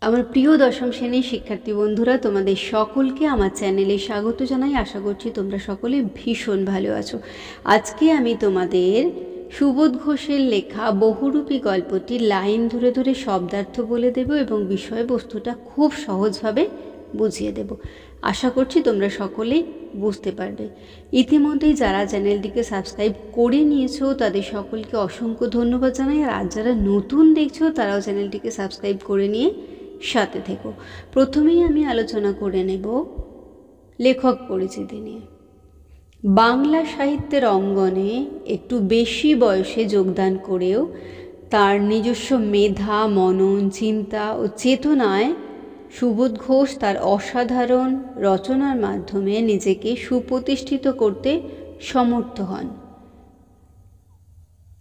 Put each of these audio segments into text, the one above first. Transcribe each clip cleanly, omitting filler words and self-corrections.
আমার প্রিয় দশম শ্রেণীর শিক্ষার্থী বন্ধুরা, তোমাদের সকলকে আমার চ্যানেলে স্বাগত জানাই। আশা করছি তোমরা সকলে ভীষণ ভালো আছো। আজকে আমি তোমাদের সুবোধ ঘোষের লেখা বহুরূপী গল্পটির লাইন ধরে ধরে শব্দার্থ বলে দেব এবং বিষয়বস্তুটা খুব সহজভাবে বুঝিয়ে দেব। আশা করছি তোমরা সকলেই বুঝতে পারবে। ইতিমধ্যেই যারা চ্যানেলটিকে সাবস্ক্রাইব করে নিয়েছো তাদের সকলকে অসংখ্য ধন্যবাদ জানাই, আর যারা নতুন দেখছো তারাও চ্যানেলটিকে সাবস্ক্রাইব করে নিয়ে সাথে থেকো। প্রথমেই আমি আলোচনা করে নেব লেখক পরিচিতি নিয়ে। বাংলা সাহিত্যের অঙ্গনে একটু বেশি বয়সে যোগদান করেও তার নিজস্ব মেধা, মনন, চিন্তা ও চেতনায় সুবোধ ঘোষ তার অসাধারণ রচনার মাধ্যমে নিজেকে সুপ্রতিষ্ঠিত করতে সমর্থ হন।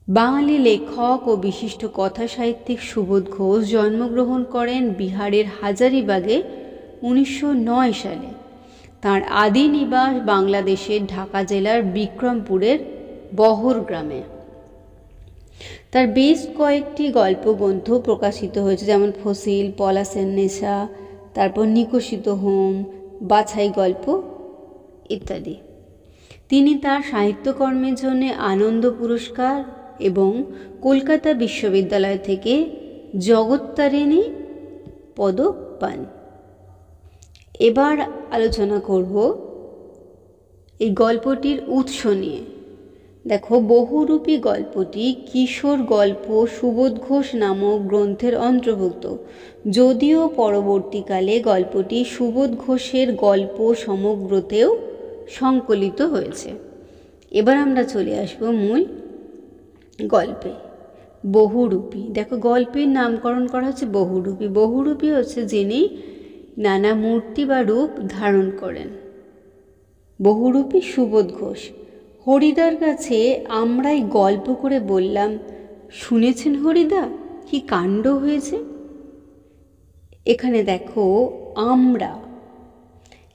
বাঙালি লেখক ও বিশিষ্ট কথা সাহিত্যিক সুবোধ ঘোষ জন্মগ্রহণ করেন বিহারের হাজারিবাগে 1909 সালে। তাঁর আদি নিবাস বাংলাদেশের ঢাকা জেলার বিক্রমপুরের বহর গ্রামে। তার বেশ কয়েকটি গল্পগ্রন্থ প্রকাশিত হয়েছে, যেমন ফসিল, পলাশের নেশা, তারপর নিকশিত হোম, বাছাই গল্প ইত্যাদি। তিনি তার সাহিত্যকর্মের জন্য আনন্দ পুরস্কার এবং কলকাতা বিশ্ববিদ্যালয় থেকে জগত্তারিণী পদক পান। এবার আলোচনা করব এই গল্পটির উৎস নিয়ে। দেখো, বহুরূপী গল্পটি কিশোর গল্প সুবোধ ঘোষ নামক গ্রন্থের অন্তর্ভুক্ত, যদিও পরবর্তীকালে গল্পটি সুবোধ ঘোষের গল্প সমগ্রতেও সংকলিত হয়েছে। এবার আমরা চলে আসব মূল গল্পে। বহুরূপী, দেখো গল্পের নামকরণ করা হচ্ছে বহুরূপী। বহুরূপী হচ্ছে যিনি নানা মূর্তি বা রূপ ধারণ করেন। বহুরূপী সুবোধ ঘোষ। হরিদার কাছে আমরাই গল্প করে বললাম, শুনেছেন হরিদা কি কাণ্ড হয়েছে? এখানে দেখো আমরা,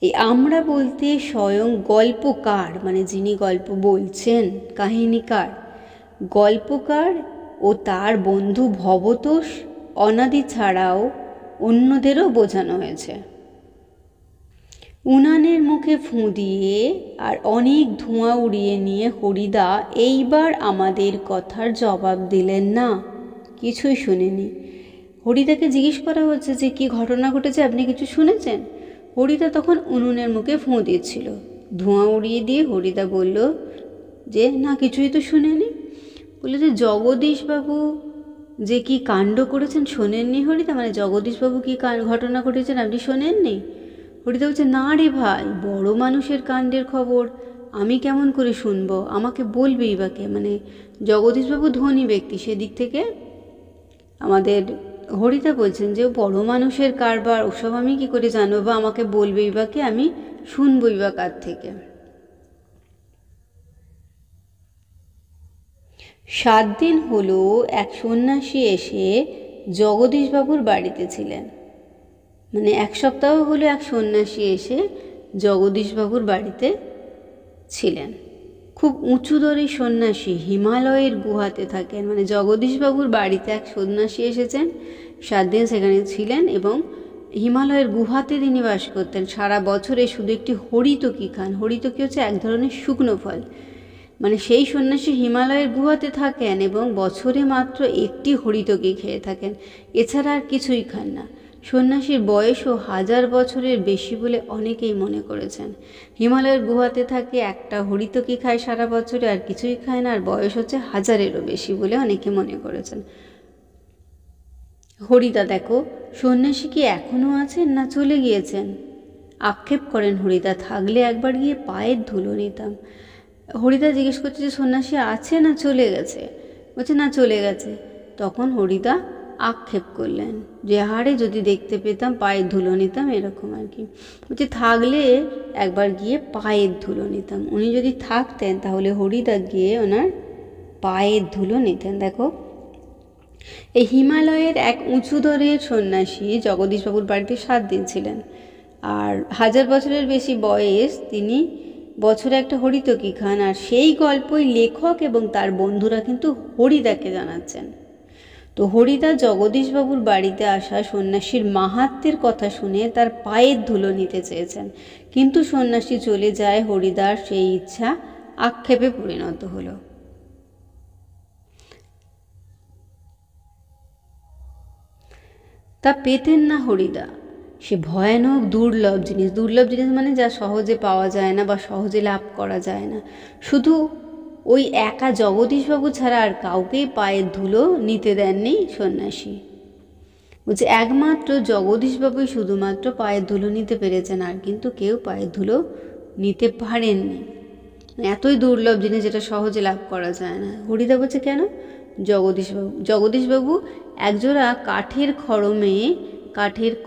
এই আমরা বলতে স্বয়ং গল্পকার, মানে যিনি গল্প বলছেন, কাহিনীকার, গল্পকার ও তার বন্ধু ভবতোষ অনাদি ছাড়াও অন্যদেরও বোঝানো হয়েছে। উনানের মুখে ফুঁ দিয়ে আর অনেক ধোঁয়া উড়িয়ে নিয়ে হরিদা এইবার আমাদের কথার জবাব দিলেন না, কিছুই শুনেনি। হরিদাকে জিজ্ঞেস করা হচ্ছে যে কি ঘটনা ঘটেছে, আপনি কিছু শুনেছেন? হরিদা তখন উনুনের মুখে ফুঁ দিচ্ছিল। ধোঁয়া উড়িয়ে দিয়ে হরিদা বলল যে না, কিছুই তো শুনেনি। বললো যে জগদীশবাবু যে কি কাণ্ড করেছেন শোনেননি হরিদা? মানে জগদীশবাবু কি ঘটনা ঘটেছেন আপনি শোনেননি? হরিদা বলছে না রে ভাই, বড় মানুষের কাণ্ডের খবর আমি কেমন করে শুনবো, আমাকে বলবেই বা কে? মানে জগদীশবাবু ধনী ব্যক্তি, সেদিক থেকে আমাদের হরিদা বলছেন যে বড় মানুষের কারবার, ওসব আমি কি করে জানবো, বা আমাকে বলবেই বা কে, আমি শুনবই বা কার থেকে? 7 দিন হলো এক সন্ন্যাসী এসে জগদীশবাবুর বাড়িতে ছিলেন। মানে 1 সপ্তাহ হলো এক সন্ন্যাসী এসে জগদীশবাবুর বাড়িতে ছিলেন। খুব উঁচু দরের সন্ন্যাসী, হিমালয়ের গুহাতে থাকেন। মানে জগদীশবাবুর বাড়িতে এক সন্ন্যাসী এসেছেন, 7 দিন সেখানে ছিলেন এবং হিমালয়ের গুহাতে তিনি বাস করতেন। সারা বছরে শুধু একটি হরিতকি খান। হরিতকি হচ্ছে এক ধরনের শুকনো ফল। মানে সেই সন্ন্যাসী হিমালয়ের গুহাতে থাকেন এবং বছরে মাত্র একটি হরিতকি খেয়ে থাকেন, এছাড়া আর কিছুই খান না। সন্ন্যাসীর বয়সও 1000 বছরের বেশি বলে অনেকেই মনে করেছেন। হিমালয়ের গুহাতে থাকে, একটা হরিতকি খায় সারা বছরে, আর কিছুই খায় না, আর বয়স হচ্ছে 1000-এরও বেশি বলে অনেকে মনে করেছেন। হরিদা দেখো, সন্ন্যাসী কি এখনও আছেন না চলে গিয়েছেন? আক্ষেপ করেন হরিদা, থাকলে একবার গিয়ে পায়ের ধুলো নিতাম। হরিদা জিজ্ঞেস করছে যে সন্ন্যাসী আছে না চলে গেছে? বলছে না, চলে গেছে। তখন হরিদা আক্ষেপ করলেন যে হারে যদি দেখতে পেতাম পায়ের ধুলো নিতাম, এরকম আর কি। বলছে থাকলে একবার গিয়ে পায়ের ধুলো নিতাম। উনি যদি থাকতেন তাহলে হরিদা গিয়ে ওনার পায়ের ধুলো নিতেন। দেখো, এই হিমালয়ের এক উঁচু দরের সন্ন্যাসী জগদীশবাবুর বাড়িতে 7 দিন ছিলেন, আর 1000 বছরের বেশি বয়স। তিনি বছরে একটা হরিতকি খান, আর সেই গল্পই লেখক এবং তার বন্ধুরা কিন্তু হরিদাকে জানাচ্ছেন। তো হরিদা জগদীশবাবুর বাড়িতে আসা সন্ন্যাসীর মাহাত্ম্যের কথা শুনে তার পায়ের ধুলো নিতে চেয়েছেন, কিন্তু সন্ন্যাসী চলে যায়। হরিদার সেই ইচ্ছা আক্ষেপে পরিণত হলো। তা পেতেন না হরিদা। সে ভয়ানক দুর্লভ জিনিস, দুর্লভ জিনিস মানে যা সহজে পাওয়া যায় না বা সহজে লাভ করা যায় না। শুধু ওই একা জগদীশবাবু ছাড়া আর কাউকেই পায়ের ধুলো নিতে দেননি সন্ন্যাসী। বলছে একমাত্র জগদীশবাবুই শুধুমাত্র পায়ের ধুলো নিতে পেরেছেন, আর কিন্তু কেউ পায়ের ধুলো নিতে পারেননি। এতই দুর্লভ জিনিস যেটা সহজে লাভ করা যায় না। হরিদা বলছে কেন? জগদীশবাবু একজোড়া কাঠের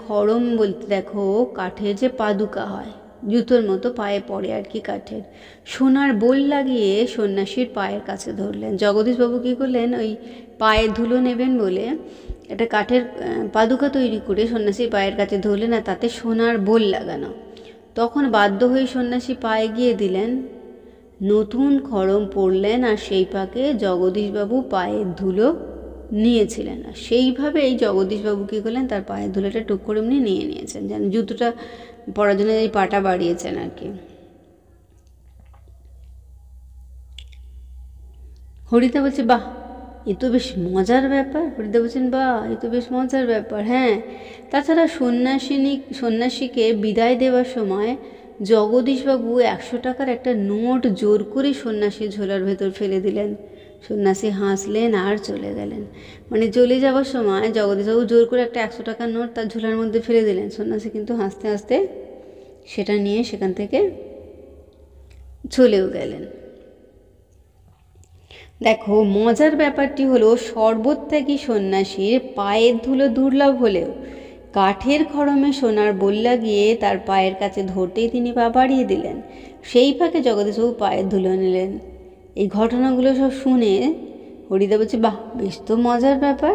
খড়ম বলতে দেখো কাঠের যে পাদুকা হয়, জুতোর মতো পায়ে পড়ে আর কি, কাঠের সোনার বোল লাগিয়ে সন্ন্যাসীর পায়ের কাছে ধরলেন। জগদীশবাবু কী করলেন, ওই পায়ের ধুলো নেবেন বলে একটা কাঠের পাদুকা তৈরি করে সন্ন্যাসীর পায়ের কাছে ধরলেন, আর তাতে সোনার বোল লাগানো। তখন বাধ্য হয়ে সন্ন্যাসী পায়ে গিয়ে দিলেন, নতুন খড়ম পড়লেন, আর সেই পাকে জগদীশবাবু পায়ের ধুলো নিয়েছিলেন। আর সেইভাবে এই জগদীশবাবু কী করলেন, তার পায়ের ধুলোটা টুক করে এমনি নিয়ে নিয়েছেন, যেন জুতোটা পরার জন্য এই পাটা বাড়িয়েছেন আর কি। হরিদা বলছে বাহ, এ তো বেশ মজার ব্যাপার। হরিদা বলছেন বাহ, এ তো বেশ মজার ব্যাপার। হ্যাঁ, তাছাড়া সন্ন্যাসীকে বিদায় দেওয়ার সময় জগদীশবাবু 100 টাকার একটা নোট জোর করে সন্ন্যাসীর ঝোলার ভেতর ফেলে দিলেন। সন্ন্যাসী হাসলেন আর চলে গেলেন। মানে চলে যাওয়ার সময় জগদীশবাবু জোর করে একটা 100 টাকার নোট তার ঝোলার মধ্যে ফেলে দিলেন। সন্ন্যাসী কিন্তু হাসতে হাসতে সেটা নিয়ে সেখান থেকে চলেও গেলেন। দেখো, মজার ব্যাপারটি হলো সর্বত্যাগী সন্ন্যাসীর পায়ের ধুলো দুর্লভ হলেও কাঠের খড়মে সোনার বোল লাগিয়ে তার পায়ের কাছে ধরতেই তিনি পা বাড়িয়ে দিলেন। সেই ফাঁকে জগদীশবাবু পায়ের ধুলো নিলেন। এই ঘটনাগুলো সব শুনে হরিদা বলছে বাহ, বেশ তো মজার ব্যাপার।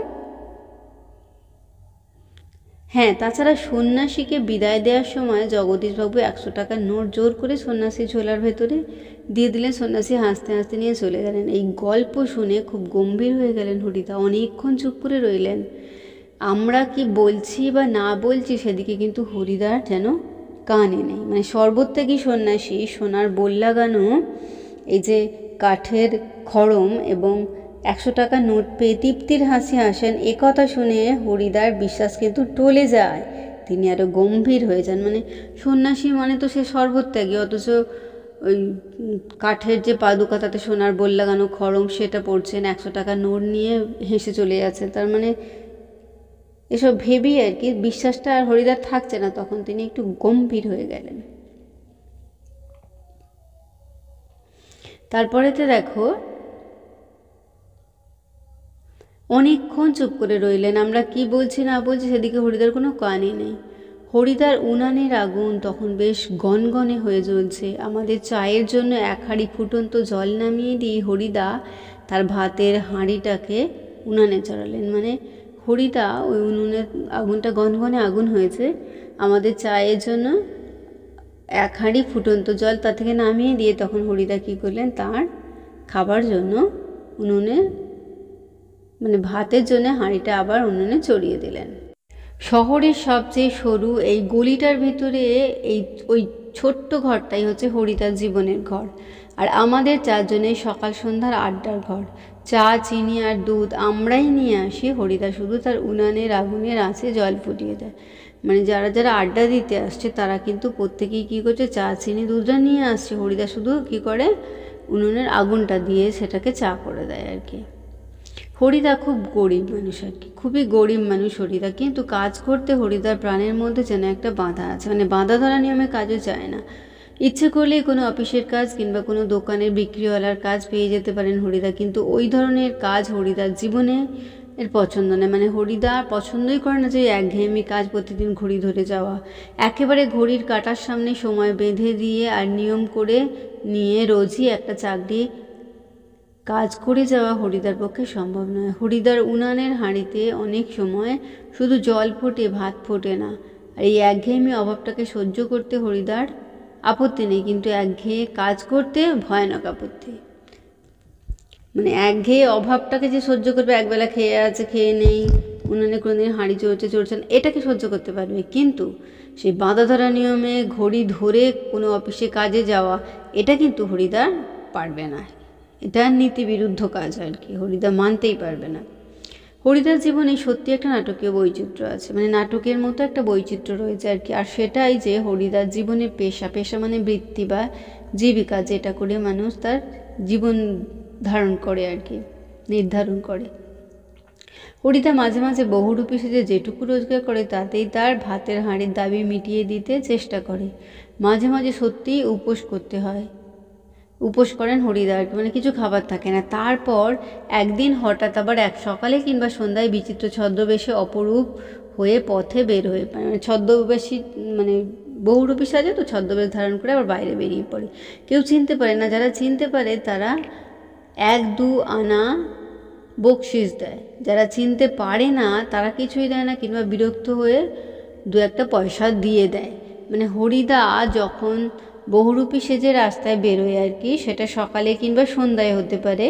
হ্যাঁ, তাছাড়া সন্ন্যাসীকে বিদায় দেওয়ার সময় জগদীশবাবু 100 টাকার নোট জোর করে সন্ন্যাসী ঝোলার ভেতরে দিয়ে দিলেন। সন্ন্যাসী হাসতে হাসতে নিয়ে চলে গেলেন। এই গল্প শুনে খুব গম্ভীর হয়ে গেলেন হরিদা, অনেকক্ষণ চুপ করে রইলেন। আমরা কি বলছি বা না বলছি সেদিকে কিন্তু হরিদার যেন কানে নেই। মানে সর্বত্যাগী সন্ন্যাসী সোনার বোল লাগানো এই যে কাঠের খড়ম এবং 100 টাকা নোট পেয়ে তৃপ্তির হাসি হাসেন, এ কথা শুনে হরিদার বিশ্বাস কিন্তু টলে যায়। তিনি আরও গম্ভীর হয়ে যান। মানে সন্ন্যাসী মানে তো সে সর্বত্যাগী, অথচ ওই কাঠের যে পাদুকা তাতে সোনার বোল লাগানো খড়ম সেটা পড়ছেন, 100 টাকা নোট নিয়ে হেসে চলে যাচ্ছে। তার মানে এসব ভেবেই আর কি বিশ্বাসটা আর হরিদার থাকছে না। তখন তিনি একটু গম্ভীর হয়ে গেলেন। তারপরেতে দেখো অনেকক্ষণ চুপ করে রইলেন। আমরা কি বলছি না বলছি সেদিকে হরিদার কোনো কানই নেই। হরিদার উনানের আগুন তখন বেশ গনগনে হয়ে জ্বলছে। আমাদের চায়ের জন্য 1 হাঁড়ি ফুটন্ত জল নামিয়ে দিয়ে হরিদা তার ভাতের হাঁড়িটাকে উনানে চড়ালেন। মানে হরিদা ওই উনুনের আগুনটা গনগনে আগুন হয়েছে, আমাদের চায়ের জন্য 1 হাঁড়ি ফুটন্ত জল তা থেকে নামিয়ে দিয়ে তখন হরিদা কী করলেন, তার খাবার জন্য উনুনে মানে ভাতের জন্য হাঁড়িটা আবার উনুনে চড়িয়ে দিলেন। শহরের সবচেয়ে সরু এই গলিটার ভিতরে ওই ছোট্ট ঘরটাই হচ্ছে হরিদার জীবনের ঘর। আর আমাদের 4 জনের সকাল সন্ধ্যার আড্ডার ঘর। চা, চিনি আর দুধ আমরাই নিয়ে আসি, হরিদা শুধু তার উনানের আগুনের আঁচে জল ফুটিয়ে দেয়। মানে যারা যারা আড্ডা দিতে আসছে তারা কিন্তু প্রত্যেকেই কী করছে, চা, চিনি, দুধটা নিয়ে আসছে। হরিদা শুধু কী করে, উনুনের আগুনটা দিয়ে সেটাকে চা করে দেয় আর কি। হরিদা খুব গরিব মানুষ আর কি, খুবই গরিব মানুষ হরিদা। কিন্তু কাজ করতে হরিদার প্রাণের মধ্যে যেন একটা বাঁধা আছে। মানে বাঁধা ধরা নিয়মে কাজও চায় না। ইচ্ছে করলেই কোনো অফিসের কাজ কিংবা কোনো দোকানের বিক্রিওয়ালার কাজ পেয়ে যেতে পারেন হরিদা, কিন্তু ওই ধরনের কাজ হরিদার জীবনে এর পছন্দ নেই। মানে হরিদা পছন্দই করে না যে একঘেয়েমি কাজ, প্রতিদিন ঘড়ি ধরে যাওয়া। একেবারে ঘড়ির কাঁটার সামনে সময় বেঁধে দিয়ে আর নিয়ম করে নিয়ে রোজই একটা চাকরি কাজ করে যাওয়া হরিদার পক্ষে সম্ভব নয়। হরিদার উনানের হাঁড়িতে অনেক সময় শুধু জল ফোটে, ভাত ফোটে না। আর এই একঘেয়েমি অভাবটাকে সহ্য করতে হরিদার আপত্তি নেই, কিন্তু একঘেয়ে কাজ করতে ভয়ানক আপত্তি। মানে একঘেয়ে অভাবটাকে যে সহ্য করবে, একবেলা খেয়ে আছে খেয়ে নেই, উনুনে কোনোদিন হাঁড়ি চড়ছে না, এটাকে সহ্য করতে পারবে, কিন্তু সেই বাঁধা ধরা নিয়মে ঘড়ি ধরে কোনো অফিসে কাজে যাওয়া, এটা কিন্তু হরিদা পারবে না। এটা নীতি বিরুদ্ধ কাজ আর কি, হরিদা মানতেই পারবে না। হরিদার জীবনে সত্যি একটা নাটকীয় বৈচিত্র্য আছে, মানে নাটকের মতো একটা বৈচিত্র্য রয়েছে আর কি। আর সেটাই যে হরিদার জীবনে পেশা মানে বৃত্তি বা জীবিকা, যেটা করে মানুষ তার জীবন ধারণ করে আর কি, নির্ধারণ করে। হরিদা মাঝে মাঝে বহুরূপী সেজে যেটুকু রোজগার করে তাতেই তার ভাতের হাঁড়ির দাবি মিটিয়ে দিতে চেষ্টা করে। মাঝে মাঝে সত্যিই উপোস করতে হয়, উপোস করেন হরিদা আর কি, মানে কিছু খাবার থাকে না। তারপর একদিন হঠাৎ আবার এক সকালে কিংবা সন্ধ্যায় বিচিত্র ছদ্মবেশে অপরূপ হয়ে পথে বের হয়ে পড়ে, মানে ছদ্মবেশী, মানে বহুরূপী সাজে তো, ছদ্মবেশ ধারণ করে আবার বাইরে বেরিয়ে পড়ে। কেউ চিনতে পারে না, যারা চিনতে পারে তারা 1-2 আনা বকশিস দেয়, যারা চিনতে পারে না তারা কিছুই দেয় না, কিংবা বিরক্ত হয়ে 2-1 পয়সা দিয়ে দেয়। মানে হরিদা যখন বহুরূপী সেজে রাস্তায় বেরোয় আর কি, সেটা সকালে কিংবা সন্ধ্যায় হতে পারে,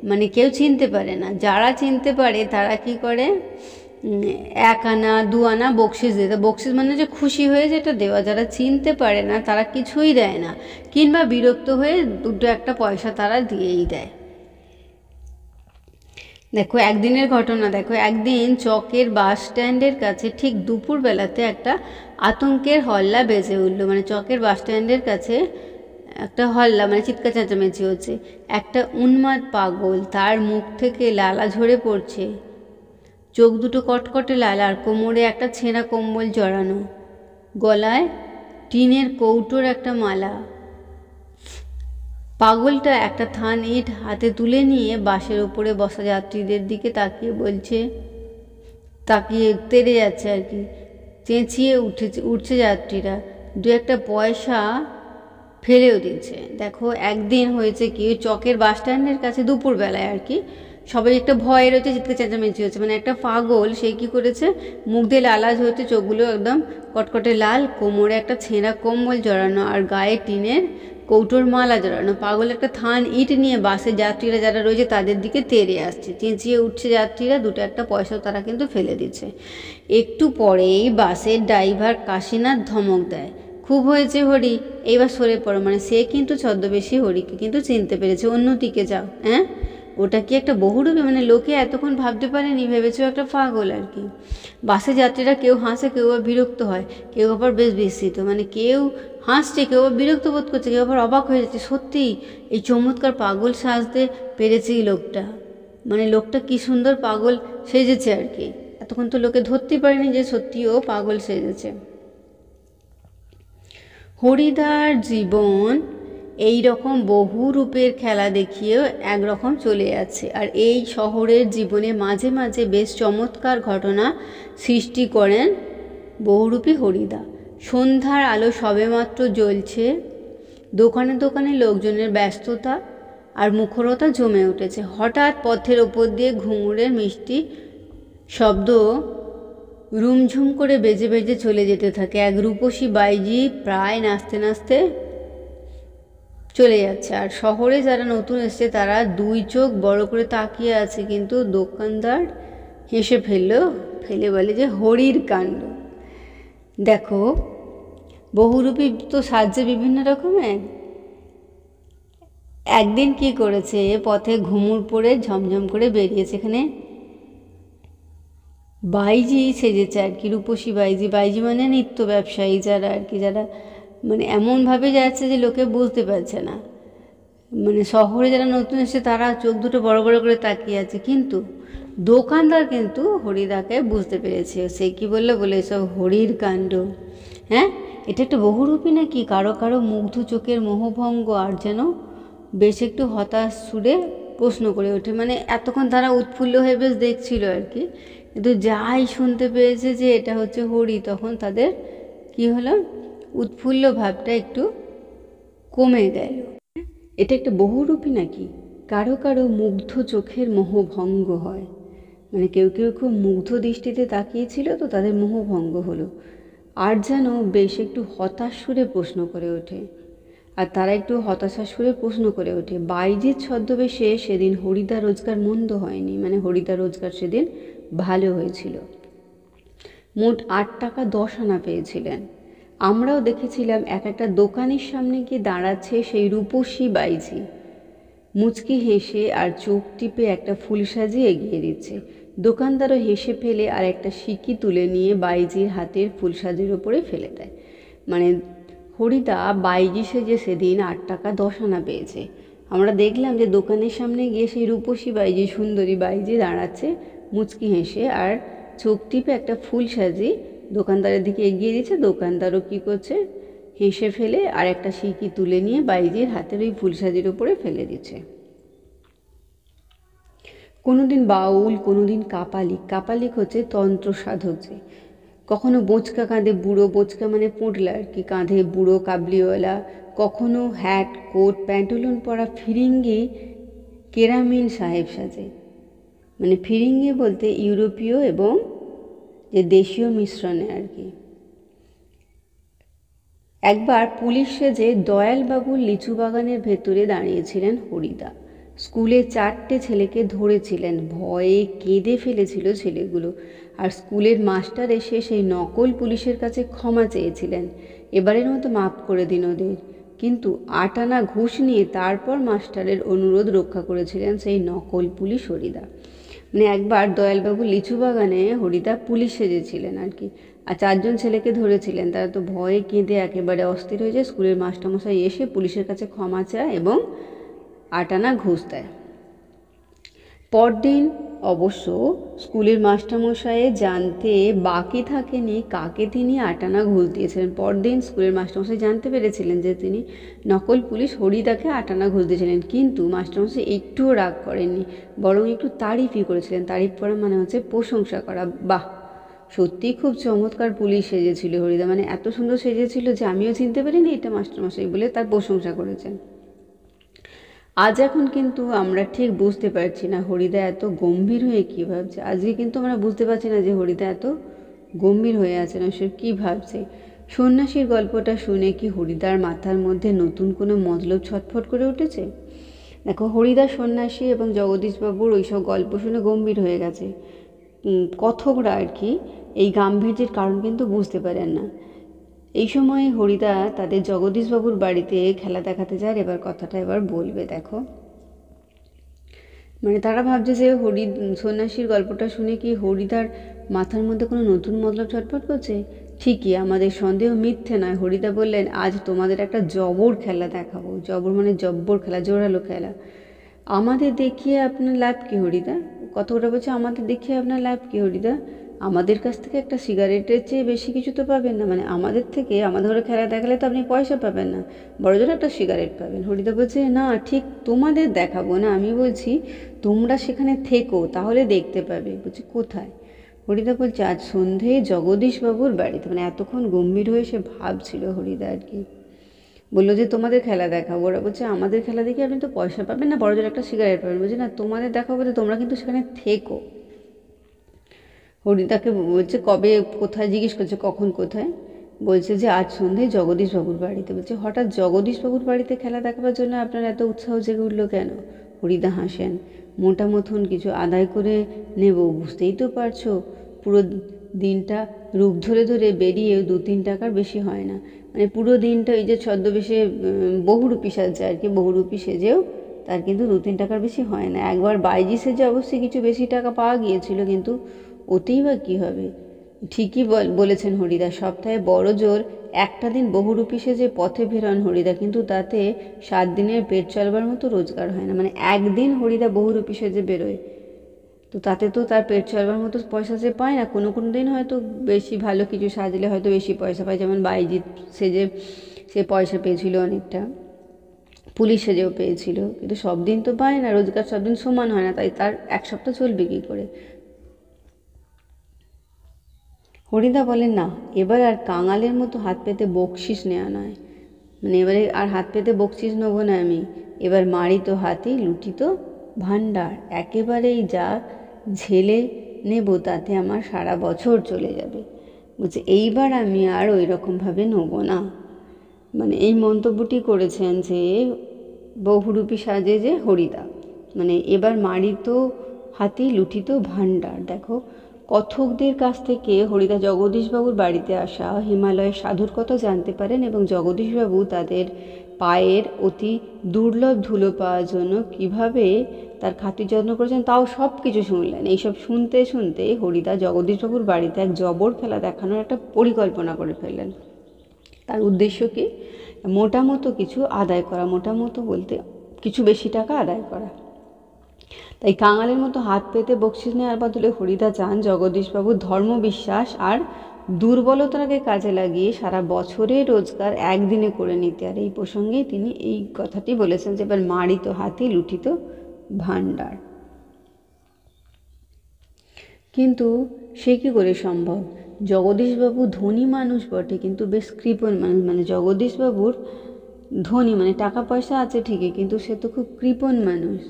মানে কেউ চিনতে পারে না। যারা চিনতে পারে তারা কি করে, 1 আনা 2 আনা বকশিস দিতে, বকশিস মানে যে খুশি হয়ে যেটা দেওয়া। যারা চিনতে পারে না তারা কিছুই দেয় না, কিংবা বিরক্ত হয়ে 2-1 পয়সা তারা দিয়েই দেয়। দেখো একদিনের ঘটনা, দেখো একদিন চকের বাস স্ট্যান্ডের কাছে ঠিক দুপুরবেলাতে একটা আতঙ্কের হল্লা বেজে উঠলো। মানে চকের বাস স্ট্যান্ডের কাছে একটা হল্লা, মানে চিৎকার চেঁচামেচি হচ্ছে। একটা উন্মাদ পাগল, তার মুখ থেকে লালা ঝরে পড়ছে, চোখ দুটো কটকটে লাল, আর কোমরে একটা ছেঁড়া কম্বল জড়ানো, গলায় টিনের কৌটোর একটা মালা। পাগলটা একটা থান ইট হাতে তুলে নিয়ে বাসের ওপরে বসা যাত্রীদের দিকে তাকিয়ে তেড়ে যাচ্ছে আর কি। চেঁচিয়ে উঠছে যাত্রীরা, 2-1 পয়সা ফেলেও দিচ্ছে। দেখো একদিন হয়েছে কি, চকের বাস স্ট্যান্ডের কাছে দুপুরবেলায় আর কি, সবাই একটা ভয় রয়েছে, চিৎকার চেঁচামেচি হচ্ছে। মানে একটা পাগল, সে কি করেছে, মুখ দিয়ে লালাজ হয়েছে, চোখগুলো একদম কটকটে লাল, কোমরে একটা ছেঁড়া কম্বল জড়ানো, আর গায়ে টিনের কৌটোর মালা জড়ানো। পাগল একটা থান ইট নিয়ে বাসের যাত্রীরা যারা রয়েছে তাদের দিকে তেড়ে আসছে, চেঁচিয়ে উঠছে যাত্রীরা, 2-1 পয়সাও তারা কিন্তু ফেলে দিচ্ছে। একটু পরেই বাসের ড্রাইভার কাশীনাথ ধমক দেয়, খুব হয়েছে হরি, এইবার সরে পড়ো। মানে সে কিন্তু ছদ্মবেশী হরিকে কিন্তু চিনতে পেরেছে, অন্যদিকে যাও। হ্যাঁ, ওটা কি একটা বহুরূপী, মানে লোকে এতক্ষণ ভাবতে পারেনি, ভেবেছে একটা পাগল আর কি। বাসে যাত্রীরা কেউ হাসে, কেউ আবার বিরক্ত হয়, কেউ আবার বেশ বিস্মিত, মানে কেউ হাসছে, কেউ আবার বিরক্ত বোধ করছে, কেউ আবার অবাক হয়ে যাচ্ছে, সত্যি এই চমৎকার পাগল সাজতে পেরেছে এই লোকটা, মানে লোকটা কি সুন্দর পাগল সেজেছে আর কি। এতক্ষণ তো লোকে ধরতে পারেনি যে সত্যি ও পাগল সেজেছে। হরিদার জীবন এই রকম বহু রূপের খেলা দেখিয়েও একরকম চলে যাচ্ছে। আর এই শহরের জীবনে মাঝে মাঝে বেশ চমৎকার ঘটনা সৃষ্টি করেন বহুরূপী হরিদা। সন্ধ্যার আলো সবেমাত্র জ্বলছে, দোকানে দোকানে লোকজনের ব্যস্ততা আর মুখরতা জমে উঠেছে। হঠাৎ পথের ওপর দিয়ে ঘুঙুরের মিষ্টি শব্দ রুমঝুম করে বেজে বেজে চলে যেতে থাকে। এক রূপসী বাইজি প্রায় নাচতে নাচতে চলে যাচ্ছে। আর শহরে যারা নতুন এসছে তারা 2 চোখ বড় করে তাকিয়ে আছে, কিন্তু দোকানদার হেসে ফেলে বলে যে হরির কাণ্ড। দেখো বহুরূপী তো সাজছে বিভিন্ন রকমের। একদিন কি করেছে, পথে ঘুমুর পরে ঝমঝম করে বেরিয়েছে, এখানে বাইজি সেজেছে আর কি, রূপসী বাইজি। বাইজি মানে নিত্য ব্যবসায়ী যারা আর কি, যারা মানে এমনভাবে যাচ্ছে যে লোকে বুঝতে পারছে না। মানে শহরে যারা নতুন এসেছে তারা চোখ দুটো বড় বড় করে তাকিয়ে আছে, কিন্তু দোকানদার কিন্তু হরিদাকে বুঝতে পেরেছে। সে কি বলে সব হরির কাণ্ড। হ্যাঁ, এটা একটা বহুরূপী নাকি, কারো কারো মুগ্ধ চোখের মোহভঙ্গ, আর যেন বেশ একটু হতাশ সুরে প্রশ্ন করে ওঠে। মানে এতক্ষণ তারা উৎফুল্ল হয়ে বেশ দেখছিল আর কি, কিন্তু যাই শুনতে পেয়েছে যে এটা হচ্ছে হরি, তখন তাদের কি হলো, উৎফুল্ল ভাবটা একটু কমে গেল। এটা একটা বহুরূপী নাকি, কারো কারো মুগ্ধ চোখের মোহভঙ্গ হয়। মানে কেউ কেউ খুব মুগ্ধ দৃষ্টিতে তাকিয়েছিল, তো তাদের মোহভঙ্গ হলো, আর যেন বেশ একটু হতাশ সুরে প্রশ্ন করে ওঠে। আর তারা একটু হতাশা সুরে প্রশ্ন করে ওঠে, বাইজির ছদ্মবেশে সেদিন হরিদা রোজগার মন্দ হয়নি, মানে হরিদা রোজগার সেদিন ভালো হয়েছিল। মোট 8 টাকা 10 আনা পেয়েছিলেন। আমরাও দেখেছিলাম এক একটা দোকানের সামনে গিয়ে দাঁড়াচ্ছে সেই রূপসী বাইজি, মুচকি হেসে আর চোখ টিপে একটা ফুল সাজিয়ে এগিয়ে দিচ্ছে। দোকানদারও হেসে ফেলে আর একটা সিকি তুলে নিয়ে বাইজির হাতের ফুল সাজির ওপরে ফেলে দেয়। মানে হরিদা বাইজি সেজে সেদিন 8 টাকা 10 আনা পেয়েছে। আমরা দেখলাম যে দোকানের সামনে গিয়ে সেই রূপসী বাইজি, সুন্দরী বাইজি দাঁড়াচ্ছে মুচকি হেসে আর চোখ টিপে একটা ফুল সাজি দোকানদারের দিকে এগিয়ে দিচ্ছে। দোকানদারও কী করছে, হেসে ফেলে আর একটা সিকি তুলে নিয়ে বাইজির হাতের ওই ফুল সাজির ওপরে ফেলে দিচ্ছে। কোনোদিন বাউল, কোনোদিন কাপালিক। কাপালিক হচ্ছে তন্ত্র সাধক, যে কখনো বোঁচকা কাঁধে বুড়ো, বোঁচকা মানে পোঁটলা আর কি, কাঁধে বুড়ো কাবলিওয়ালা, কখনো হ্যাট কোট প্যান্টুলন পরা ফিরিঙ্গি কেরামিন সাহেব সাজে। মানে ফিরিঙ্গি বলতে ইউরোপীয় এবং যে দেশীয় মিশ্রণে আর কি। একবার পুলিশ সেজে দয়ালবাবুর লিচু বাগানের ভেতরে দাঁড়িয়েছিলেন হরিদা। স্কুলে 4টে ছেলেকে ধরেছিলেন, ভয়ে কেঁদে ফেলেছিল ছেলেগুলো। আর স্কুলের মাস্টার এসে সেই নকল পুলিশের কাছে ক্ষমা চেয়েছিলেন, এবারের মতো মাফ করে দিন ওদের। কিন্তু 8 আনা ঘুষ নিয়ে তারপর মাস্টারের অনুরোধ রক্ষা করেছিলেন সেই নকল পুলিশ হরিদা। মানে একবার দয়ালবাবু লিচু বাগানে হরিদা পুলিশ সেজেছিলেন আর কি, আর 4জন ছেলেকে ধরেছিলেন। তারা তো ভয়ে কেঁদে একেবারে অস্থির হয়ে যায়। স্কুলের মাস্টারমশাই এসে পুলিশের কাছে ক্ষমা চায় এবং 8 আনা ঘুষ দেয়। পরদিন অবশ্য স্কুলের মাস্টারমশাই জানতে বাকি থাকেনি কাকে তিনি 8 আনা ঘুষ দিয়েছিলেন। পরদিন স্কুলের মাস্টারমশাই জানতে পেরেছিলেন যে তিনি নকল পুলিশ হরিদাকে 8 আনা ঘুষ দিয়েছিলেন, কিন্তু মাস্টারমশাই একটুও রাগ করেননি, বরং একটু তারিফই করেছিলেন। তারিফ করা মানে হচ্ছে প্রশংসা করা। বাহ, সত্যিই খুব চমৎকার পুলিশ সেজেছিল হরিদা, মানে এত সুন্দর সেজেছিল যে আমিও চিনতে পারিনি এটা মাস্টারমশাই, বলে তার প্রশংসা করেছেন। আজ এখন কিন্তু আমরা ঠিক বুঝতে পারছি না হরিদা এত গম্ভীর হয়ে কী ভাবছে। আজকে কিন্তু আমরা বুঝতে পারছি না যে হরিদা এত গম্ভীর হয়ে আছে না, সে কী ভাবছে। সন্ন্যাসীর গল্পটা শুনে কি হরিদার মাথার মধ্যে নতুন কোনো মতলব ছটফট করে উঠেছে? দেখো, হরিদা সন্ন্যাসী এবং জগদীশবাবুর ওইসব গল্প শুনে গম্ভীর হয়ে গেছে। কথকরা আর কি এই গাম্ভীর্যের কারণ কিন্তু বুঝতে পারেন না। এই সময় হরিদা তাদের জগদীশবাবুর বাড়িতে খেলা দেখাতে যায়। এবার কথাটা এবার বলবে। দেখো, মানে তারা ভাবছে যে সন্ন্যাসীর গল্পটা শুনে কি হরিদার মাথার মধ্যে কোনো নতুন মতলব ছটফট করছে। ঠিকই, আমাদের সন্দেহ মিথ্যে নয়। হরিদা বললেন, আজ তোমাদের একটা জবর খেলা দেখাবো। জবর মানে জব্বর খেলা, জোরালো খেলা। আমাদের দেখিয়ে আপনার লাভ কী হরিদা? কথাটা বলছে, আমাদের দেখিয়ে আপনার লাভ কী হরিদা? আমাদের কাছ থেকে একটা সিগারেটের চেয়ে বেশি কিছু তো পাবেন না। মানে আমাদের থেকে, আমাদের ঘরে খেলা দেখালে তো আপনি পয়সা পাবেন না, বড় জোর একটা সিগারেট পাবেন। হরিদা বলছে, না ঠিক তোমাদের দেখাবো না, আমি বলছি তোমরা সেখানে থেকো, তাহলে দেখতে পাবে। বলছি কোথায়? হরিদা বলছে, আজ সন্ধে জগদীশবাবুর বাড়িতে। মানে এতক্ষণ গম্ভীর হয়ে সে ভাবছিল হরিদা আর কি। বললো যে তোমাদের খেলা দেখাবো। ওরা বলছে, আমাদের খেলা দেখে আপনি তো পয়সা পাবেন না, বড় জোর একটা সিগারেট পাবেন। বলছে, না তোমাদের দেখাবো বলতে তোমরা কিন্তু সেখানে থেকো। হরিদাকে বলছে, কবে কোথায় জিজ্ঞেস করছে, কখন কোথায়? বলছে যে আজ সন্ধ্যায় জগদীশবাবুর বাড়িতে। বলছে, হঠাৎ জগদীশবাবুর বাড়িতে খেলা দেখাবার জন্য আপনার এত উৎসাহ জেগে উঠলো কেন? হরিদা হাসেন। মোটা মতন কিছু আদায় করে নেব, বুঝতেই তো পারছো। পুরো দিনটা রূপ ধরে ধরে বেরিয়ে 2-3 টাকার বেশি হয় না। মানে পুরো দিনটা এই যে ছদ্মবেশে বহুরূপী সাজছে আর কি, বহুরূপী সেজেও তার কিন্তু 2-3 টাকার বেশি হয় না। একবার বাইজি সেজে অবশ্যই কিছু বেশি টাকা পাওয়া গিয়েছিল, কিন্তু ওতেই বা কী হবে? ঠিকই বলেছেন হরিদা, সপ্তাহে বড় জোর একটা দিন বহুরূপী সেজে পথে বেরোন হরিদা, কিন্তু তাতে 7 দিনের পেট চলবার মতো রোজগার হয় না। মানে একদিন হরিদা বহুরূপী সেজে বেরোয়, তো তাতে তো তার পেট চলবার মতো পয়সা সে পায় না। কোনো কোনো দিন হয়তো বেশি ভালো কিছু সাজলে হয়তো বেশি পয়সা পায়, যেমন বাইজিৎ সেজে সে পয়সা পেয়েছিল অনেকটা, পুলিশ সেজেও পেয়েছিল, কিন্তু সব দিন তো পায় না, রোজগার সব দিন সমান হয় না, তাই তার 1 সপ্তাহ চলবে কী করে? হরিদা বলেন, না, এবার আর কাঙালের মতো হাত পেতে বকশিস নেওয়া নয়। মানে এবারে আর হাত পেতে বকশিস নেবো না আমি, এবার মারি তো হাতি, লুটি তো ভাণ্ডার, একেবারেই যা ঝেলে নেব তাতে আমার সারা বছর চলে যাবে। বলছে, এইবার আমি আর ওই রকমভাবে নেবো না। মানে এই মন্তব্যটি করেছেন যে বহুরূপী সাজে যে হরিদা, মানে এবার মারিত হাতি লুঠিত ভাণ্ডার। দেখো, কথকদের কাছ থেকে হরিদা জগদীশবাবুর বাড়িতে আসা হিমালয়ের সাধুর কথা জানতে পারেন এবং জগদীশবাবু তাদের পায়ের অতি দুর্লভ ধুলো পাওয়ার জন্য কীভাবে তার খাতির যত্ন করেছেন তাও সব কিছু শুনলেন। এইসব শুনতে শুনতে হরিদা জগদীশবাবুর বাড়িতে এক জবর খেলা দেখানোর একটা পরিকল্পনা করে ফেললেন। তার উদ্দেশ্য কি? মোটামতো কিছু আদায় করা, মোটামতো বলতে কিছু বেশি টাকা আদায় করা। তাই কাঙালের মতো হাত পেতে বকশিস নেওয়ার বদলে হরিদা চান জগদীশবাবুর ধর্মবিশ্বাস আর দুর্বলতাকে কাজে লাগিয়ে সারা বছরের রোজগার একদিনে করে নিতে। আর এই প্রসঙ্গেই তিনি এই কথাটি বলেছেন যে এবার মারিত হাতি লুঠিত ভাণ্ডার। কিন্তু সে কী করে সম্ভব? জগদীশবাবু ধনী মানুষ বটে, কিন্তু বেশ কৃপণ মানুষ। মানে জগদীশবাবুর ধনী, মানে টাকা পয়সা আছে ঠিকই, কিন্তু সে তো খুব কৃপণ মানুষ।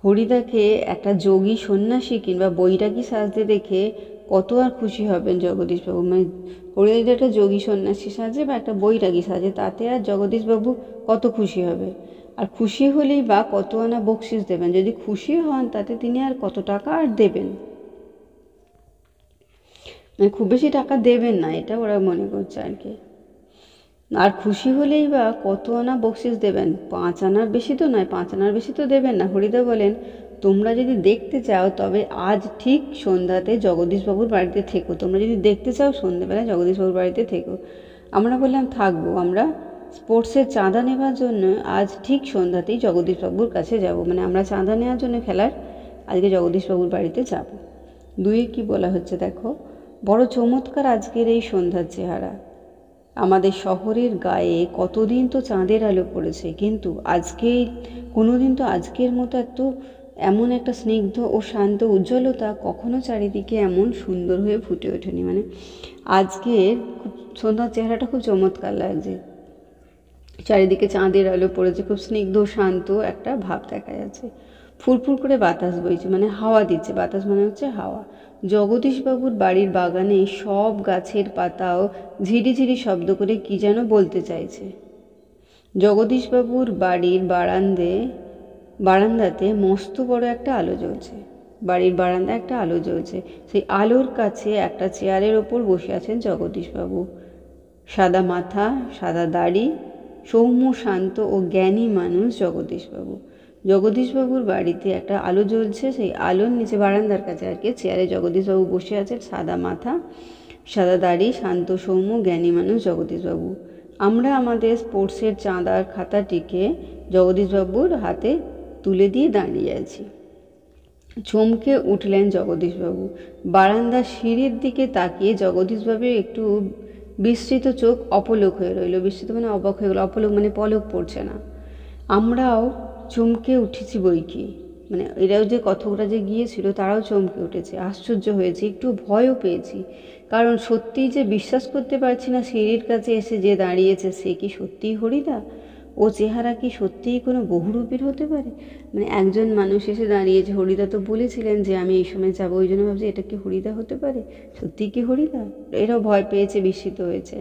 হরিদাকে একটা যোগী সন্ন্যাসী কিংবা বৈরাগী সাজতে দেখে কত আর খুশি হবেন জগদীশবাবু। মানে হরিদা যদি একটা যোগী সন্ন্যাসী সাজে বা একটা বৈরাগী সাজে, তাতে আর জগদীশবাবু কত খুশি হবে? আর খুশি হলেই বা কত আনা বকশিস দেবেন? যদি খুশি হন তাতে তিনি আর কত টাকা আর দেবেন? মানে খুব বেশি টাকা দেবেন না, এটা ওরা মনে করছে আর কি। আর খুশি হলেই বা কত আনা বকশিস দেবেন? 5 আনার বেশি তো নয়, 5 আনার বেশি তো দেবেন না। হরিদা বলেন, তোমরা যদি দেখতে চাও তবে আজ ঠিক সন্ধ্যাতে জগদীশবাবুর বাড়িতে থেকো। তোমরা যদি দেখতে চাও সন্ধ্যাবেলা জগদীশবাবুর বাড়িতে থেকো। আমরা বললাম থাকবো, আমরা স্পোর্টসের চাঁদা নেওয়ার জন্য আজ ঠিক সন্ধ্যাতেই জগদীশবাবুর কাছে যাব। মানে আমরা চাঁদা নেওয়ার জন্য খেলার আজকে জগদীশবাবুর বাড়িতে যাব। দুয়ে কি বলা হচ্ছে দেখো, বড় চমৎকার আজকের এই সন্ধ্যার চেহারা। আমাদের শহরের গায়ে কতদিন তো চাঁদের আলো পড়েছে, কিন্তু আজকে কোনোদিন তো আজকের মতো এমন একটা স্নিগ্ধ ও শান্ত উজ্জ্বলতা কখনো চারিদিকে এমন সুন্দর হয়ে ফুটে ওঠেনি। মানে আজকের খুব সন্ধ্যার চেহারাটা খুব চমৎকার লাগছে। চারিদিকে চাঁদের আলো পড়েছে, খুব স্নিগ্ধ শান্ত একটা ভাব দেখা যাচ্ছে। ফুরফুর করে বাতাস বইছে, মানে হাওয়া দিচ্ছে। বাতাস মানে হচ্ছে হাওয়া। জগদীশবাবুর বাড়ির বাগানে সব গাছের পাতাও ঝিরিঝিরি শব্দ করে কি যেন বলতে চাইছে। জগদীশবাবুর বাড়ির বারান্দাতে মস্ত বড় একটা আলো জ্বলছে। বাড়ির বারান্দায় একটা আলো জ্বলছে। সেই আলোর কাছে একটা চেয়ারের ওপর বসে আছেন জগদীশবাবু। সাদা মাথা, সাদা দাড়ি, সৌম্য শান্ত ও জ্ঞানী মানুষ জগদীশবাবু। জগদীশবাবুর বাড়িতে একটা আলো জ্বলছে, সেই আলোর নিচে বারান্দার কাছে আর কি চেয়ারে জগদীশবাবু বসে আছেন। সাদা মাথা, সাদা দাড়ি, শান্ত সৌম্য জ্ঞানী মানুষ জগদীশবাবু। আমরা আমাদের স্পোর্টসের চাঁদার খাতাটিকে জগদীশবাবুর হাতে তুলে দিয়ে দাঁড়িয়ে আছি। চমকে উঠলেন জগদীশবাবু। বারান্দার সিঁড়ির দিকে তাকিয়ে জগদীশবাবুর একটু বিস্মৃত চোখ অপলক হয়ে রইল। বিস্মৃত মানে অবাক হয়ে গেল, অপলক মানে পলক পড়ছে না। আমরাও চমকে উঠেছি বই কি, মানে এরাও যে কথকরা যে গিয়েছিল তারাও চমকে উঠেছে, আশ্চর্য হয়েছে, একটু ভয়ও পেয়েছি। কারণ সত্যিই যে বিশ্বাস করতে পারছি না সিঁড়ির কাছে এসে যে দাঁড়িয়েছে সে কি সত্যিই হরিদা? ও চেহারা কি সত্যিই কোনো বহুরূপীর হতে পারে? মানে একজন মানুষ এসে দাঁড়িয়েছে, হরিদা তো বলেছিলেন যে আমি এই সময় যাবো, ওই জন্য ভাবছি এটা কি হরিদা হতে পারে? সত্যিই কি হরিদা? এরাও ভয় পেয়েছে, বিস্মিত হয়েছে।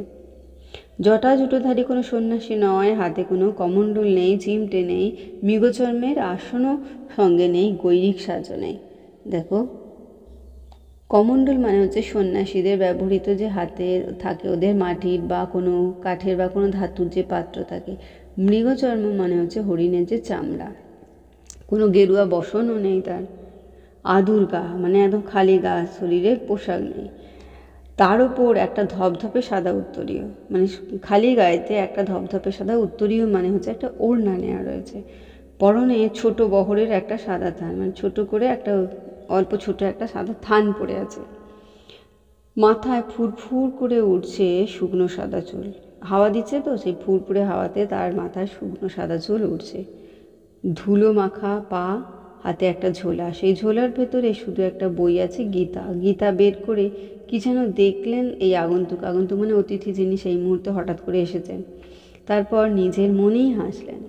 জটা জুটোধারী কোনো সন্ন্যাসী নয়, হাতে কোনো কমণ্ডল নেই, চিমটে নেই, মৃগচর্মের আসনও সঙ্গে নেই, গৈরিক সাজও নেই। দেখো, কমণ্ডল মানে হচ্ছে সন্ন্যাসীদের ব্যবহৃত যে হাতে থাকে ওদের মাটির বা কোনো কাঠের বা কোনো ধাতুর যে পাত্র থাকে। মৃগচর্ম মানে হচ্ছে হরিণের যে চামড়া। কোনো গেরুয়া বসনও নেই তার। আদুর গা মানে একদম খালি গা, শরীরে পোশাক নেই। তার ওপর একটা ধপধপে সাদা উত্তরীয়, মানে খালি গায়েতে একটা ধপধপে সাদা উত্তরীয় মানে হচ্ছে একটা ওড়না নেওয়া রয়েছে। পরনে ছোট বহরের একটা সাদা থান, মানে ছোট করে একটা অল্প ছোট একটা সাদা থান পড়ে আছে। মাথায় ফুরফুর করে উঠছে শুকনো সাদা চুল। হাওয়া দিচ্ছে তো, সেই ফুরফুরে হাওয়াতে তার মাথায় শুকনো সাদা চুল উঠছে। ধুলো মাখা পা, হাতে একটা ঝোলা। সেই ঝোলার ভেতরে শুধু একটা বই আছে, গীতা। গীতা বের করে কি যেন দেখলেন এই আগন্তুক। আগন্তুক মানে অতিথি, যিনি সেই মুহূর্তে হঠাৎ করে এসেছেন। তারপর নিজের মনেই হাসলেন।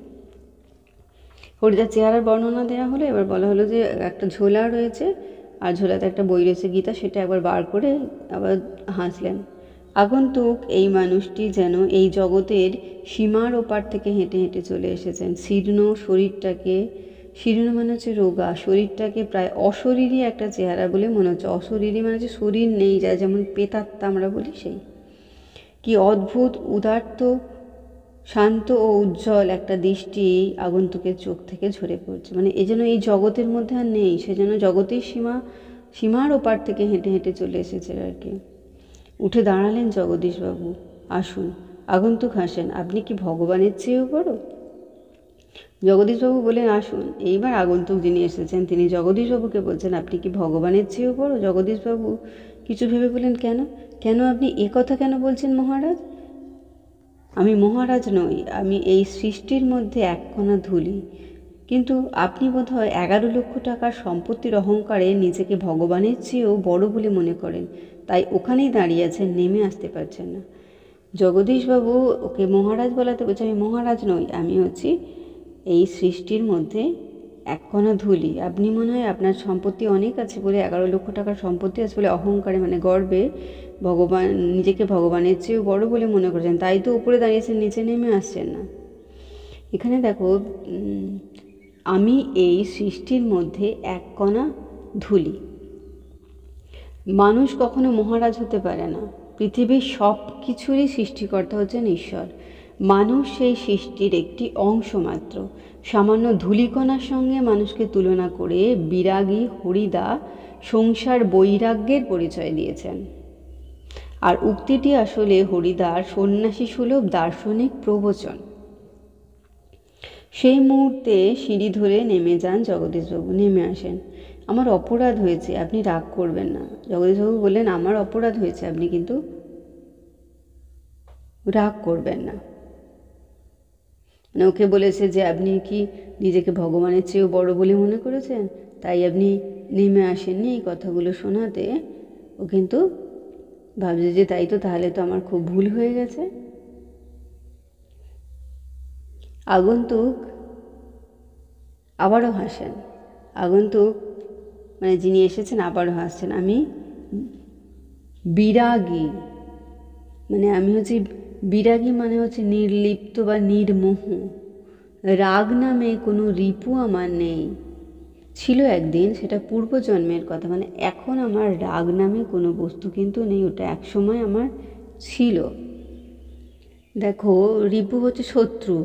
হরিদার চেহারার বর্ণনা দেওয়া হলো। এবার বলা হলো যে একটা ঝোলা রয়েছে আর ঝোলাতে একটা বই রয়েছে, গীতা, সেটা একবার বার করে আবার হাসলেন। আগন্তুক এই মানুষটি যেন এই জগতের সীমার ওপার থেকে হেঁটে হেঁটে চলে এসেছেন। শীর্ণ শরীরটাকে, শীর্ণ মানে হচ্ছে রোগা, শরীরটাকে প্রায় অশরীরী একটা চেহারা বলে মনে হচ্ছে। অশরীরী মানে হচ্ছে শরীর নেই, যায় যেমন পেতাত্তা আমরা বলি, সেই। কি অদ্ভুত উদাত্ত, শান্ত ও উজ্জ্বল একটা দৃষ্টি আগন্তুকের চোখ থেকে ঝরে পড়ছে। মানে এ যেন এই জগতের মধ্যে আর নেই, সে যেন জগতের সীমার ওপার থেকে হেঁটে হেঁটে চলে এসেছে আর কি। উঠে দাঁড়ালেন জগদীশবাবু। আসুন। আগন্তুক হাসেন। আপনি কি ভগবানের চেয়েও বড়? জগদীশবাবু বলেন, আসুন। এইবার আগন্তুক যিনি এসেছেন তিনি জগদীশবাবুকে বলছেন, আপনি কি ভগবানের চেয়েও বড়? জগদীশবাবু কিছু ভেবে বলেন, কেন কেন আপনি এ কথা কেন বলছেন মহারাজ? আমি মহারাজ নই, আমি এই সৃষ্টির মধ্যে এক কণা ধুলি। কিন্তু আপনি বোধহয় 11 লক্ষ টাকার সম্পত্তির অহংকারে নিজেকে ভগবানের চেয়েও বড় বলে মনে করেন, তাই ওখানেই দাঁড়িয়ে আছেন, নেমে আসতে পারছেন না। জগদীশবাবু ওকে মহারাজ বলাতে বলছে, আমি মহারাজ নই, আমি হচ্ছি এই সৃষ্টির মধ্যে এক কণা ধুলি। আপনি মনে হয় আপনার সম্পত্তি অনেক আছে বলে, 11 লক্ষ টাকার সম্পত্তি আছে বলে অহংকারে মানে গর্বে নিজেকে ভগবানের চেয়েও বড় বলে মনে করছেন, তাই তো উপরে দাঁড়িয়েছেন, নিচে নেমে আসছেন না। এখানে দেখো, আমি এই সৃষ্টির মধ্যে এক কণা ধুলি। মানুষ কখনো মহারাজ হতে পারে না। পৃথিবীর সব কিছুরই সৃষ্টিকর্তা হচ্ছেন ঈশ্বর। মানুষ সেই সৃষ্টির একটি অংশ মাত্র। সামান্য ধূলিকণার সঙ্গে মানুষকে তুলনা করে বিরাগী হরিদা সংসার বৈরাগ্যের পরিচয় দিয়েছেন। আর উক্তিটি আসলে হরিদার সন্ন্যাসী সুলভ দার্শনিক প্রবচন। সেই মুহূর্তে সিঁড়ি ধরে নেমে যান জগদীশবাবু। নেমে আসেন। আমার অপরাধ হয়েছে, আপনি রাগ করবেন না। জগদীশবাবু বললেন, আমার অপরাধ হয়েছে, আপনি কিন্তু রাগ করবেন না। মানে ওকে বলেছে যে আপনি কি নিজেকে ভগবানের চেয়েও বড় বলে মনে করেছেন, তাই আপনি নেমে আসেননি। এই কথাগুলো শোনাতে ও কিন্তু ভাবছে যে তাই তো, তাহলে তো আমার খুব ভুল হয়ে গেছে। আগন্তুক আবারও হাসেন। আগন্তুক মানে যিনি এসেছেন আবারও হাসছেন। আমি বিরাগী, মানে আমি হচ্ছি বিরাগী, মানে হচ্ছে নির্লিপ্ত বা নির্মোহ। রাগ নামে কোনো রিপু আমার নেই। ছিল একদিন, সেটা পূর্বজন্মের কথা। মানে এখন আমার রাগ নামে কোনো বস্তু কিন্তু নেই, ওটা একসময় আমার ছিল। দেখো, রিপু হচ্ছে শত্রু।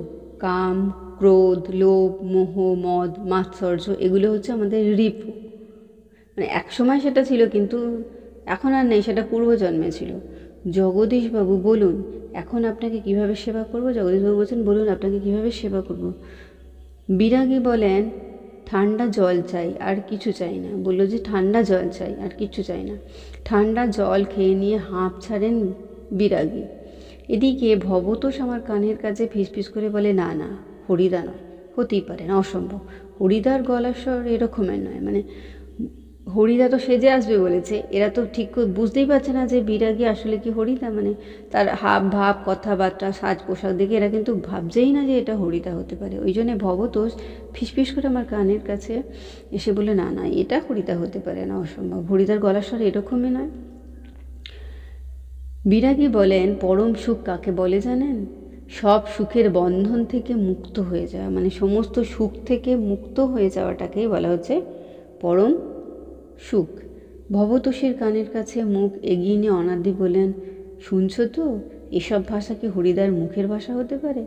কাম, ক্রোধ, লোভ, মোহ, মদ, মাৎসর্য, এগুলো হচ্ছে আমাদের রিপু। মানে একসময় সেটা ছিল, কিন্তু এখন আর নেই, সেটা পূর্বজন্মে ছিল। জগদীশবাবু বলুন, এখন আপনাকে কিভাবে সেবা করব? জগদীশবাবু বলছেন, বলুন আপনাকে কিভাবে সেবা করব? বিরাগী বলেন, ঠান্ডা জল চাই, আর কিছু চাই না। বলল যে ঠান্ডা জল চাই, আর কিছু চাই না। ঠান্ডা জল খেয়ে নিয়ে হাঁপ ছাড়েন বিরাগী। এদিকে ভবতোষ আমার কানের কাছে ফিসফিস করে বলে, না না, হরিদা নয়, হতেই পারে না, অসম্ভব। হরিদার গলার স্বর এরকমের নয়। মানে হরিদা তো সেজে আসবে বলেছে, এরা তো ঠিক বুঝতেই পারছে না যে বিরাগী আসলে কি হরিদা। মানে তার হাব ভাব, কথাবার্তা, সাজ পোশাক দেখে এরা কিন্তু ভাবছেই না যে এটা হরিদা হতে পারে। ওই জন্যে ভবতোষ ফিসফিস করে আমার কানের কাছে এসে বলে, না না, এটা হরিদা হতে পারে না, অসম্ভব, হরিদার গলার স্বর এরকমই নয়। বিরাগী বলেন, পরম সুখ কাকে বলে জানেন? সব সুখের বন্ধন থেকে মুক্ত হয়ে যাওয়া, মানে সমস্ত সুখ থেকে মুক্ত হয়ে যাওয়াটাকেই বলা হচ্ছে পরম সুখ। ভবতোষের কানের কাছে মুখ এগিয়ে নিয়ে অনাদি বলেন, শুনছো তো, এসব ভাষা কি হরিদার মুখের ভাষা হতে পারে?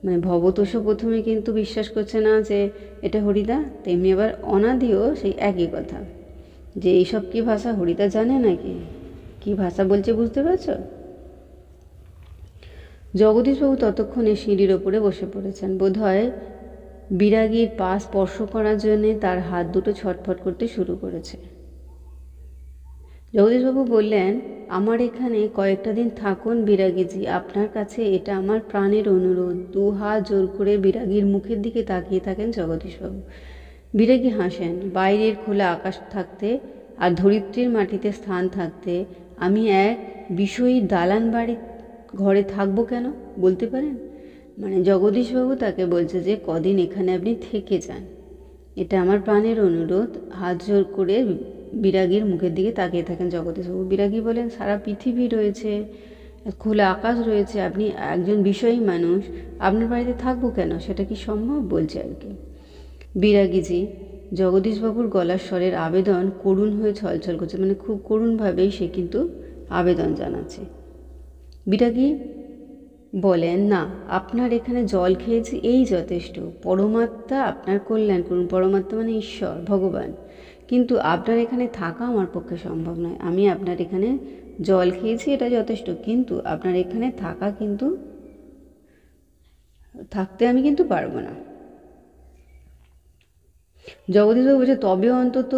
মানে ভবতোষও প্রথমে কিন্তু বিশ্বাস করছে না যে এটা হরিদা, তেমনি আবার অনাদিও সেই একই কথা, যে এইসব কি ভাষা হরিদা জানে নাকি? কি ভাষা বলছে বুঝতে পারছ? জগদীশবাবু ততক্ষণে সিঁড়ির ওপরে বসে পড়েছেন। বোধহয় বিরাগীর পা স্পর্শ করার জন্যে তার হাত দুটো ছটফট করতে শুরু করেছে। জগদীশবাবু বললেন, আমার এখানে কয়েকটা দিন থাকুন বিরাগীজি, আপনার কাছে এটা আমার প্রাণের অনুরোধ। 2 হাত জোর করে বিরাগীর মুখের দিকে তাকিয়ে থাকেন জগদীশবাবু। বিরাগী হাসেন। বাইরের খোলা আকাশ থাকতে আর ধরিত্রীর মাটিতে স্থান থাকতে আমি এক বিষয়ী দালান বাড়ি ঘরে থাকবো কেন বলতে পারেন? মানে জগদীশবাবু তাকে বলছে যে কদিন এখানে আপনি থেকে যান, এটা আমার প্রাণের অনুরোধ। হাত জোর করে বিরাগীর মুখের দিকে তাকিয়ে থাকেন জগদীশবাবু। বিরাগী বলেন, সারা পৃথিবী রয়েছে, খোলা আকাশ রয়েছে, আপনি একজন বিষয়ী মানুষ, আপনার বাড়িতে থাকবো কেন, সেটা কি সম্ভব, বলছে আর কি। বিরাগীজি জগদীশবাবুর গলার স্বরের আবেদন করুণ হয়ে ছলছল করছে, মানে খুব করুণভাবেই সে কিন্তু আবেদন জানাচ্ছে। বিরাগী বলেন, না, আপনার এখানে জল খেয়েছি এই যথেষ্ট, পরমাত্মা আপনার কল্যাণ করুন, পরমাত্মা মানে ঈশ্বর, ভগবান, কিন্তু আপনার এখানে থাকা আমার পক্ষে সম্ভব নয়। আমি আপনার এখানে জল খেয়েছি এটা যথেষ্ট, কিন্তু আপনার এখানে থাকতে আমি কিন্তু পারবো না। জগদীশবাবু বলছে, তবে অন্তত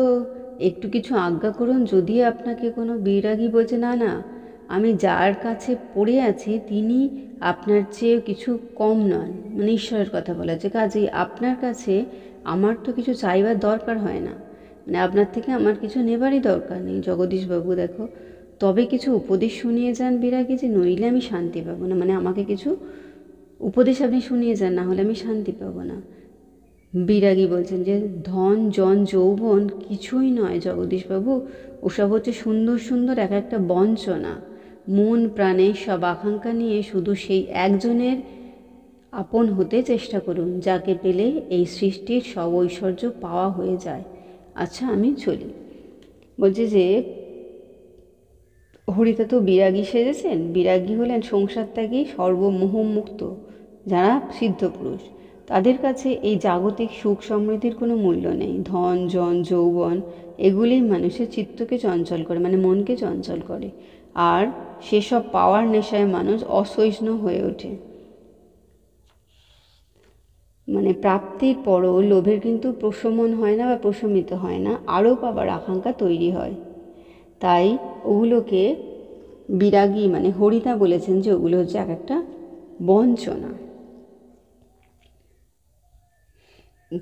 একটু কিছু আজ্ঞা করুন। যদি আপনাকে কোনো বিরাগী বলছে, না না, আমি যার কাছে পড়ে আছি তিনি আপনার চেয়ে কিছু কম নন, মানে ঈশ্বরের কথা বলা হচ্ছে, কাজেই আপনার কাছে আমার তো কিছু চাইবার দরকার হয় না, মানে আপনার থেকে আমার কিছু নেবারই দরকার নেই। জগদীশবাবু দেখো, তবে কিছু উপদেশ শুনিয়ে যান বিরাগী, যে নইলে আমি শান্তি পাবো না, মানে আমাকে কিছু উপদেশ আপনি শুনিয়ে যান, না হলে আমি শান্তি পাবো না। বিরাগী বলছেন যে ধন জন যৌবন কিছুই নয় জগদীশবাবু, ওসব হচ্ছে সুন্দর সুন্দর এক একটা বঞ্চনা। মন প্রাণে সব আকাঙ্ক্ষা নিয়ে শুধু সেই একজনের আপন হতে চেষ্টা করুন, যাকে পেলে এই সৃষ্টির সব ঐশ্বর্য পাওয়া হয়ে যায়। আচ্ছা, আমি চলি। বলছে যে হরিতা তো বিরাগী সেজেছেন, বিরাগী হলেন সংসার ত্যাগী সর্বমোহমুক্ত যারা সিদ্ধ পুরুষ, তাদের কাছে এই জাগতিক সুখ সমৃদ্ধির কোনো মূল্য নেই। ধন জন যৌবন এগুলি মানুষের চিত্তকে চঞ্চল করে, মানে মনকে চঞ্চল করে, আর সেসব পাওয়ার নেশায় মানুষ অসহিষ্ণু হয়ে ওঠে। মানে প্রাপ্তির পরও লোভের কিন্তু প্রশমন হয় না বা প্রশমিত হয় না, আরও পাবার আকাঙ্ক্ষা তৈরি হয়। তাই ওগুলোকে বিরাগী মানে হরিতা বলেছেন যে ওগুলো হচ্ছে এক একটা বঞ্চনা।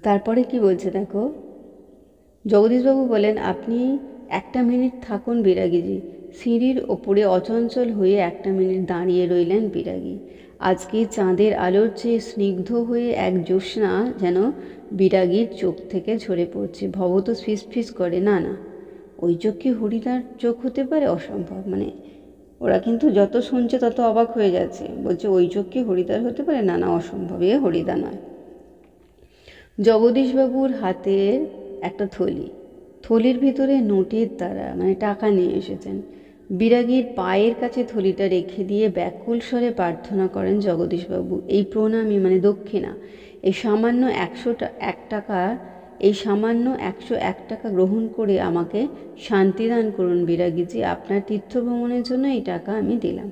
তারপরে কি বলছে দেখো, জগদীশবাবু বলেন, আপনি একটা মিনিট থাকুন বিরাগীজি। সিঁড়ির ওপরে অচঞ্চল হয়ে একটা মিনিট দাঁড়িয়ে রইলেন বিরাগী। আজকে চাঁদের আলোর চেয়ে স্নিগ্ধ হয়ে এক জ্যোৎস্না যেন বিরাগীর চোখ থেকে ঝরে পড়ছে। ভব তো ফিস করে, না না, ওই চোখ কি হরিদার চোখ হতে পারে, অসম্ভব। মানে ওরা কিন্তু যত শুনছে তত অবাক হয়ে যাচ্ছে, বলছে ওই চোখ কি হরিদার হতে পারে, না না, অসম্ভব, এ হরিদা নয়। জগদীশবাবুর হাতের একটা থলির ভিতরে নোটের দ্বারা মানে টাকা নিয়ে এসেছেন। বিরাগীর পায়ের কাছে থলিটা রেখে দিয়ে ব্যাকুল স্বরে প্রার্থনা করেন জগদীশবাবু, এই প্রণামী মানে দক্ষিণা, এই সামান্য 101 টাকা, এই সামান্য 101 টাকা গ্রহণ করে আমাকে শান্তিদান করুন বিরাগীজি, আপনার তীর্থভ্রমণের জন্য এই টাকা আমি দিলাম।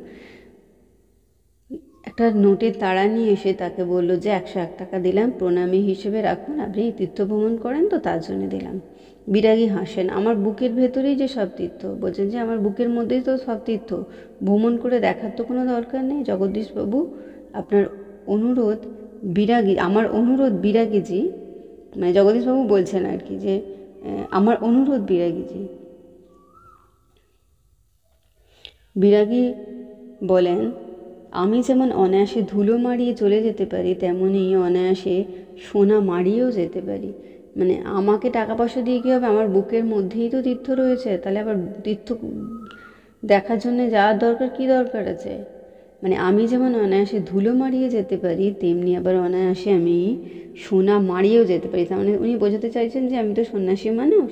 একটা নোটের তাড়া নিয়ে এসে তাকে বলল যে 101 টাকা দিলাম, প্রণামী হিসেবে রাখুন, আপনি তীর্থভ্রমণ করেন তো তার জন্য দিলাম। বিরাগী হাসেন, আমার বুকের ভেতরেই যে সব তীর্থ, বলছেন যে আমার বুকের মধ্যেই তো সব তীর্থ, ভ্রমণ করে দেখার তো কোনো দরকার নেই। জগদীশবাবু, আপনার অনুরোধ আমার অনুরোধ বিরাগীজি, মানে জগদীশবাবু বলছেন আর কি, যে আমার অনুরোধ বিরাগীজি। বিরাগী বলেন, আমি যেমন অনায়াসে ধুলো মারিয়ে চলে যেতে পারি, তেমনই অনায়াসে সোনা মারিয়েও যেতে পারি। মানে আমাকে টাকা পয়সা দিয়ে কী হবে, আমার বুকের মধ্যেই তো তীর্থ রয়েছে, তাহলে আবার তীর্থ দেখার জন্য যাওয়ার দরকার, কী দরকার আছে। মানে আমি যেমন অনায়াসে ধুলো মারিয়ে যেতে পারি, তেমনি আবার অনায়াসে আমি সোনা মারিয়েও যেতে পারি। তার মানে উনি বোঝাতে চাইছেন যে আমি তো সন্ন্যাসী মানুষ,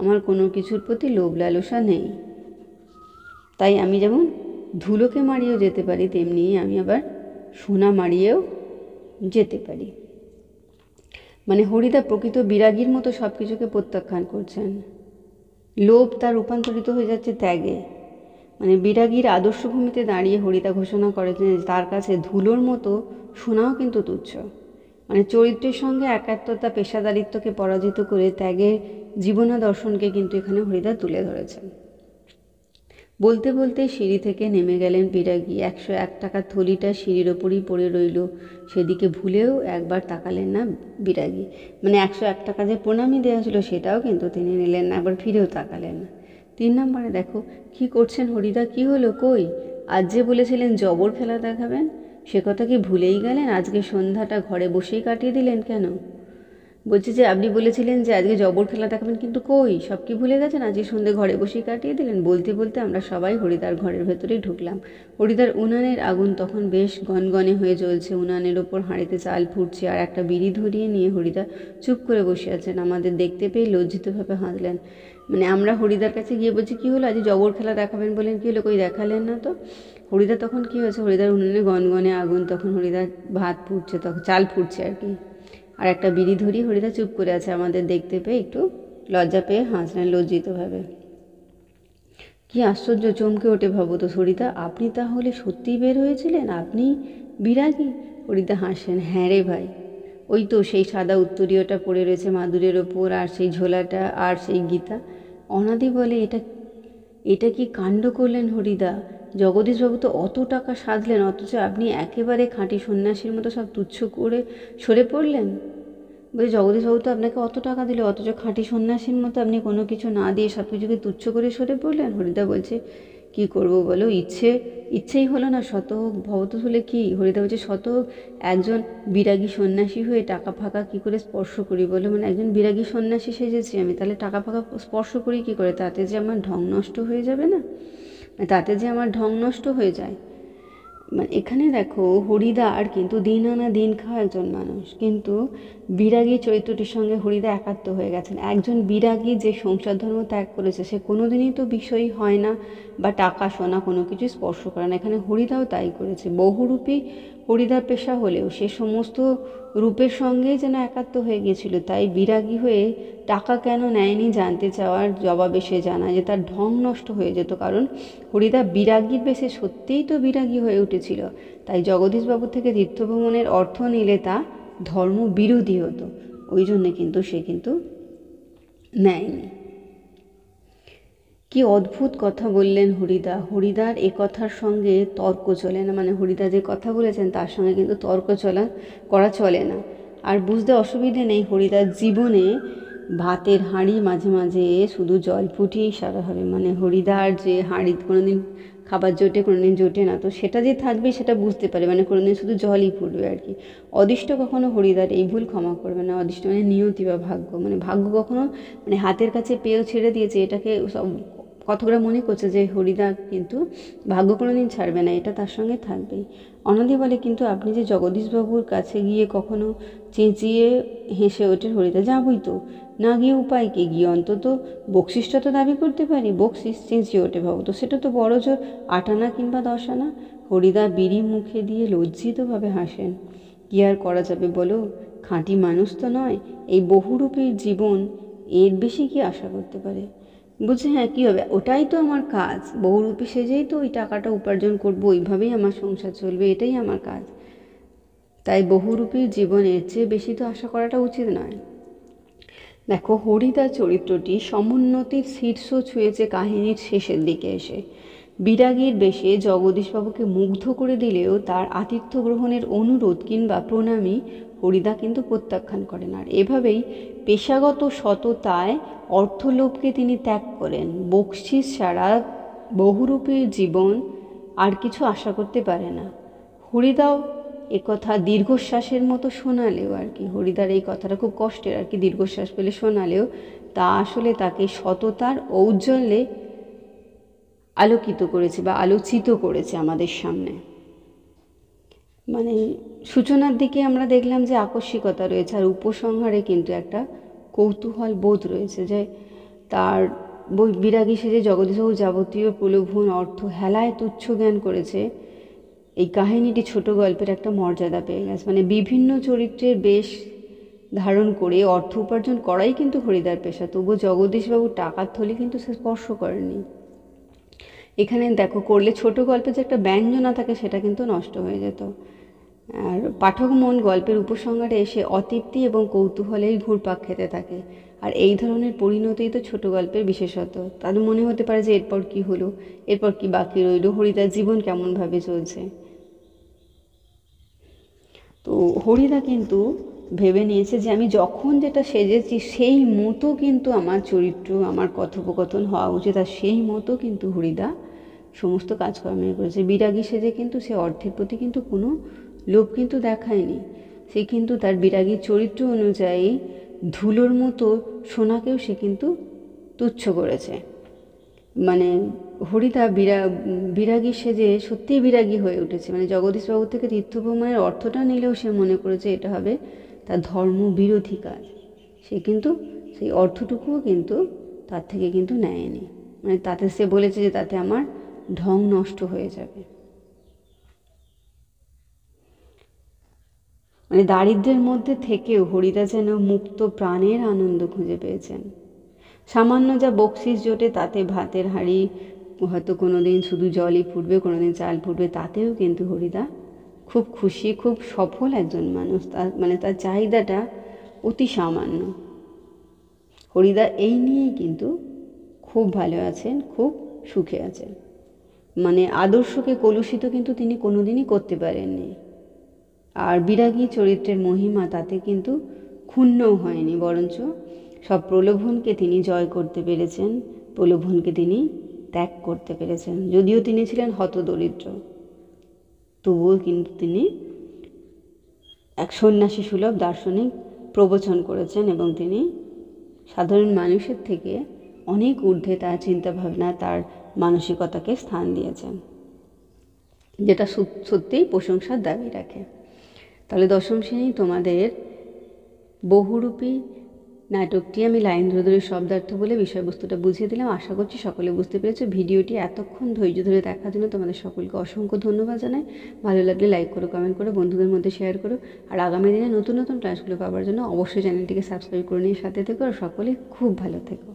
আমার কোনো কিছুর প্রতি লোভ লালসা নেই, তাই আমি যেমন ধুলোকে মারিয়েও যেতে পারি, তেমনি আমি আবার সোনা মারিয়েও যেতে পারি। মানে হরিদা প্রকৃত বিরাগীর মতো সব কিছুকে প্রত্যাখ্যান করছেন। লোভ তার রূপান্তরিত হয়ে যাচ্ছে ত্যাগে। মানে বিরাগীর আদর্শভূমিতে দাঁড়িয়ে হরিদা ঘোষণা করেছেন যে তার কাছে ধুলোর মতো সোনাও কিন্তু তুচ্ছ। মানে চরিত্রের সঙ্গে একাত্মতা, পেশাদারিত্বকে পরাজিত করে ত্যাগের জীবনাদর্শনকে কিন্তু এখানে হরিদা তুলে ধরেছেন। বলতে বলতে সিঁড়ি থেকে নেমে গেলেন বিরাগী। 101 টাকার থলিটা সিঁড়ির ওপরই পড়ে রইল, সেদিকে ভুলেও একবার তাকালেন না বিরাগী। মানে 101 টাকা যে প্রণামী দেওয়া ছিল সেটাও কিন্তু তিনি নিলেন না, একবার ফিরেও তাকালেন না। 3 নম্বরে দেখো কি করছেন হরিদা, কি হলো, কই আজ যে বলেছিলেন জবর খেলা দেখাবেন, সে কথা কি ভুলেই গেলেন? আজকে সন্ধ্যাটা ঘরে বসেই কাটিয়ে দিলেন কেন? বলছে যে আপনি বলেছিলেন যে আজকে জবর খেলা দেখাবেন, কিন্তু কই, সব কি ভুলে গেছেন? আজকে সন্ধ্যে ঘরে বসেই কাটিয়ে দিলেন। বলতে বলতে আমরা সবাই হরিদার ঘরের ভেতরেই ঢুকলাম। হরিদার উনানের আগুন তখন বেশ গনগনে হয়ে জ্বলছে, উনানের ওপর হাঁড়িতে চাল ফুটছে, আর একটা বিড়ি ধরিয়ে নিয়ে হরিদা চুপ করে বসে আছেন। আমাদের দেখতে পেয়ে লজ্জিতভাবে হাসলেন। মানে আমরা হরিদার কাছে গিয়ে বলছি, কী হলো, আজকে জবর খেলা দেখাবেন বলেন, কী হলো, কই দেখালেন না তো? হরিদা তখন কী হয়েছে, হরিদার উনুনে গনগনে আগুন, তখন হরিদার ভাত ফুটছে, তখন চাল ফুটছে আর কি, আর একটা বিড়ি ধরি। হরিদা চুপ করে আছে, আমাদের দেখতে পেয়ে একটু লজ্জা পেয়ে হাসলেন লজ্জিতভাবে। কি আশ্চর্য, চমকে ওঠে ভবত। হরিদা, আপনি তাহলে সত্যিই বের হয়েছিলেন? আপনি বিরাগী? হরিদা হাসেন, হ্যাঁ রে ভাই, ওই তো সেই সাদা উত্তরীয়টা পড়ে রয়েছে মাদুরের ওপর, আর সেই ঝোলাটা, আর সেই গীতা। অনাদি বলে, এটা এটা কি কাণ্ড করলেন হরিদা? জগদীশবাবু তো অত টাকা সাধলেন, অথচ আপনি একেবারে খাঁটি সন্ন্যাসীর মতো সব তুচ্ছ করে সরে পড়লেন। বলছি, জগদীশবাবু তো আপনাকে অত টাকা দিল, অথচ খাঁটি সন্ন্যাসীর মতো আপনি কোনো কিছু না দিয়ে সব কিছুকে তুচ্ছ করে সরে পড়লেন। হরিদা বলছে, কী করবো বলো, ইচ্ছেই হলো না। শত হোক ভবত হলে কি? হরিদা বলছে, শত হোক, একজন বিরাগী সন্ন্যাসী হয়ে টাকা ফাঁকা কী করে স্পর্শ করি বলো? মানে একজন বিরাগী সন্ন্যাসী সেজেছি আমি, তাহলে টাকা ফাঁকা স্পর্শ করি কী করে? তাতে যে আমার ঢং নষ্ট হয়ে যাবে না? মানে তাতে যে আমার ঢং নষ্ট হয়ে যায়। মানে এখানে দেখো, হরিদার কিন্তু দিন আনা দিন খাওয়া একজন মানুষ, কিন্তু বিরাগী চরিত্রটির সঙ্গে হরিদা একাত্ম হয়ে গেছেন। একজন বিরাগী যে সংসার ধর্ম ত্যাগ করেছে, সে কোনোদিনই তো বিষয়ী হয় না, বা টাকা সোনা কোনো কিছু স্পর্শ করে না। এখানে হরিদাও তাই করেছে। বহুরূপী হরিদার পেশা হলেও সে সমস্ত রূপের সঙ্গেই যেন একাত্ম হয়ে গিয়েছিল। তাই বিরাগী হয়ে টাকা কেন নেয়নি জানতে চাওয়ার জবাবে সে জানায় যে তার ঢং নষ্ট হয়ে যেত, কারণ হরিদা বিরাগীর বেশে সত্যিই তো বিরাগী হয়ে উঠেছিল। তাই জগদীশবাবুর থেকে তীর্থভ্রমণের অর্থ নিলে তা ধর্ম বিরোধী হতো, ওই জন্যে কিন্তু সে কিন্তু নেয়নি। কি অদ্ভুত কথা বললেন হরিদা। হরিদার এ কথার সঙ্গে তর্ক চলে না, মানে হরিদা যে কথা বলেছেন তার সঙ্গে কিন্তু তর্ক করা চলে না। আর বুঝতে অসুবিধে নেই, হরিদার জীবনে ভাতের হাঁড়ি মাঝে মাঝে শুধু জল ফুটিয়েই সারা হবে। মানে হরিদার যে হাঁড়ি কোনোদিন খাবার জোটে, কোনোদিন জোটে না, তো সেটা যে থাকবে সেটা বুঝতে পারে, মানে কোনোদিন শুধু জলই ফুটবে আর কি। অদৃষ্ট কখনো হরিদার এই ভুল ক্ষমা করবে না। অদৃষ্ট মানে নিয়তি বা ভাগ্য, মানে ভাগ্য কখনো মানে হাতের কাছে পেয়েও ছেড়ে দিয়েছে, এটাকে সব কতকরা মনে করছে যে হরিদা কিন্তু ভাগ্য কোনো দিন ছাড়বে না, এটা তার সঙ্গে থাকবেই। অনাদি বলে, কিন্তু আপনি যে জগদীশবাবুর কাছে গিয়ে কখনো চেঁচিয়ে হেসে ওঠেন? হরিদা, যাবই তো, না গিয়ে উপায় কি? গিয়ে অন্তত বকশিসটা তো দাবি করতে পারি। বকশিস? চেঁচিয়ে ওঠে ভবত, সেটা তো বড় জোর 8 আনা কিংবা 10 আনা। হরিদা বিড়ি মুখে দিয়ে লজ্জিতভাবে হাসেন। কি আর করা যাবে বলো, খাঁটি মানুষ তো নয়, এই বহুরূপীর জীবন, এর বেশি কি আশা করতে পারে? বলছে, হ্যাঁ কী হবে, ওটাই তো আমার কাজ, বহুরূপী সেজেই তো ওই টাকাটা উপার্জন করবো, ওইভাবেই আমার সংসার চলবে, এটাই আমার কাজ। তাই বহুরূপীর জীবনের চেয়ে বেশি তো আশা করাটা উচিত নয়। দেখো, হরিদার চরিত্রটি সমুন্নতির শীর্ষ ছুঁয়েছে কাহিনীর শেষের দিকে এসে। বিরাগীর বেশে জগদীশবাবুকে মুগ্ধ করে দিলেও তার আতিথ্য গ্রহণের অনুরোধ কিংবা প্রণামী হরিদা কিন্তু প্রত্যাখ্যান করেন। আর এভাবেই পেশাগত সততায় অর্থলোভকে তিনি ত্যাগ করেন। বকশিস ছাড়া বহুরূপীর জীবন আর কিছু আশা করতে পারে না। হরিদাও একথা দীর্ঘশ্বাসের মতো শোনালেও আর কি, হরিদার এই কথাটা খুব কষ্টের আর কি, দীর্ঘশ্বাস পেলে শোনালেও তা আসলে তাকে সততার ঔজ্জ্বল্যে আলোকিত করেছে বা আলোচিত করেছে আমাদের সামনে। মানে সূচনার দিকে আমরা দেখলাম যে আকস্মিকতা রয়েছে, আর উপসংহারে কিন্তু একটা কৌতূহল বোধ রয়েছে যে তার বিরাগী সেজে জগদীশবাবু যাবতীয় প্রলোভন, অর্থ হেলায় তুচ্ছ জ্ঞান করেছে। এই কাহিনীটি ছোট গল্পের একটা মর্যাদা পেয়ে গেছে। মানে বিভিন্ন চরিত্রের বেশ ধারণ করে অর্থ উপার্জন করাই কিন্তু হরিদার পেশা, তবুও জগদীশবাবুর টাকার থলি কিন্তু সে স্পর্শ করেনি। এখানে দেখো, করলে ছোট গল্পে যে একটা ব্যঞ্জনা থাকে সেটা কিন্তু নষ্ট হয়ে যেত, আর পাঠক মন গল্পের উপসংহারে এসে অতৃপ্তি এবং কৌতূহলেই ঘুরপাক খেতে থাকে। আর এই ধরনের পরিণতিই তো ছোট গল্পের বিশেষত্ব। তাদের মনে হতে পারে যে এরপর কি হলো, এরপর কি বাকি রইল, হরিদার জীবন কেমনভাবে চলছে। তো হরিদা কিন্তু ভেবে নিয়েছে যে আমি যখন যেটা সেজেছি সেই মতো কিন্তু আমার চরিত্র, আমার কথোপকথন হওয়া উচিত, আর সেই মতো কিন্তু হরিদা সমস্ত কাজকর্ম করেছে। বিরাগী সেজে কিন্তু সে অর্থের প্রতি কিন্তু কোনো লোভ কিন্তু দেখায়নি। সে কিন্তু তার বিরাগীর চরিত্র অনুযায়ী ধুলোর মতো সোনাকেও সে কিন্তু তুচ্ছ করেছে। মানে হরিদা বিরাগী সেজে সত্যিই বিরাগী হয়ে উঠেছে। মানে জগদীশবাবুর থেকে তীর্থভ্রমণের অর্থটা নিলেও সে মনে করেছে এটা হবে তার ধর্ম বিরোধী কাজ। সে কিন্তু সেই অর্থটুকুও কিন্তু তার থেকে কিন্তু নেয়নি। মানে তাতে সে বলেছে যে তাতে আমার ঢং নষ্ট হয়ে যাবে। মানে দারিদ্র্যের মধ্যে থেকেও হরিদা যেন মুক্ত প্রাণের আনন্দ খুঁজে পেয়েছেন। সামান্য যা বকশিস জোটে তাতে ভাতের হাঁড়ি হয়তো কোনো দিন শুধু জলই ফুটবে, কোনো দিন চাল ফুটবে, তাতেও কিন্তু হরিদা খুব খুশি, খুব সফল একজন মানুষ। তার চাহিদাটা অতি সামান্য। হরিদা এই নিয়েই কিন্তু খুব ভালো আছেন, খুব সুখে আছেন। মানে আদর্শকে কলুষিত কিন্তু তিনি কোনোদিনই করতে পারেননি। আর বিরাগী চরিত্রের মহিমা তাতে কিন্তু ক্ষুণ্ণও হয়নি, বরঞ্চ সব প্রলোভনকে তিনি জয় করতে পেরেছেন, প্রলোভনকে তিনি ত্যাগ করতে পেরেছেন। যদিও তিনি ছিলেন হতদরিদ্র, তবুও কিন্তু তিনি এক সন্ন্যাসী সুলভ দার্শনিক প্রবচন করেছেন এবং তিনি সাধারণ মানুষের থেকে অনেক ঊর্ধ্বে তার চিন্তাভাবনা, তার মানসিকতাকে স্থান দিয়েছেন, যেটা সত্যিই প্রশংসার দাবি রাখে। তাহলে দশম শ্রেণী তোমাদের বহুরূপী নাটকটি আমি লাইন ধরে ধরে শব্দার্থ বলে বিষয়বস্তুটা বুঝিয়ে দিলাম। আশা করছি সকলে বুঝতে পেরেছো। ভিডিওটি এতক্ষণ ধৈর্য ধরে দেখার জন্য তোমাদের সকলকে অসংখ্য ধন্যবাদ জানাই। ভালো লাগলে লাইক করো, কমেন্ট করো, বন্ধুদের মধ্যে শেয়ার করো। আর আগামী দিনে নতুন নতুন ক্লাসগুলো পাওয়ার জন্য অবশ্যই চ্যানেলটিকে সাবস্ক্রাইব করে নিয়ে সাথে থেকো। আর সকলে খুব ভালো থেকো।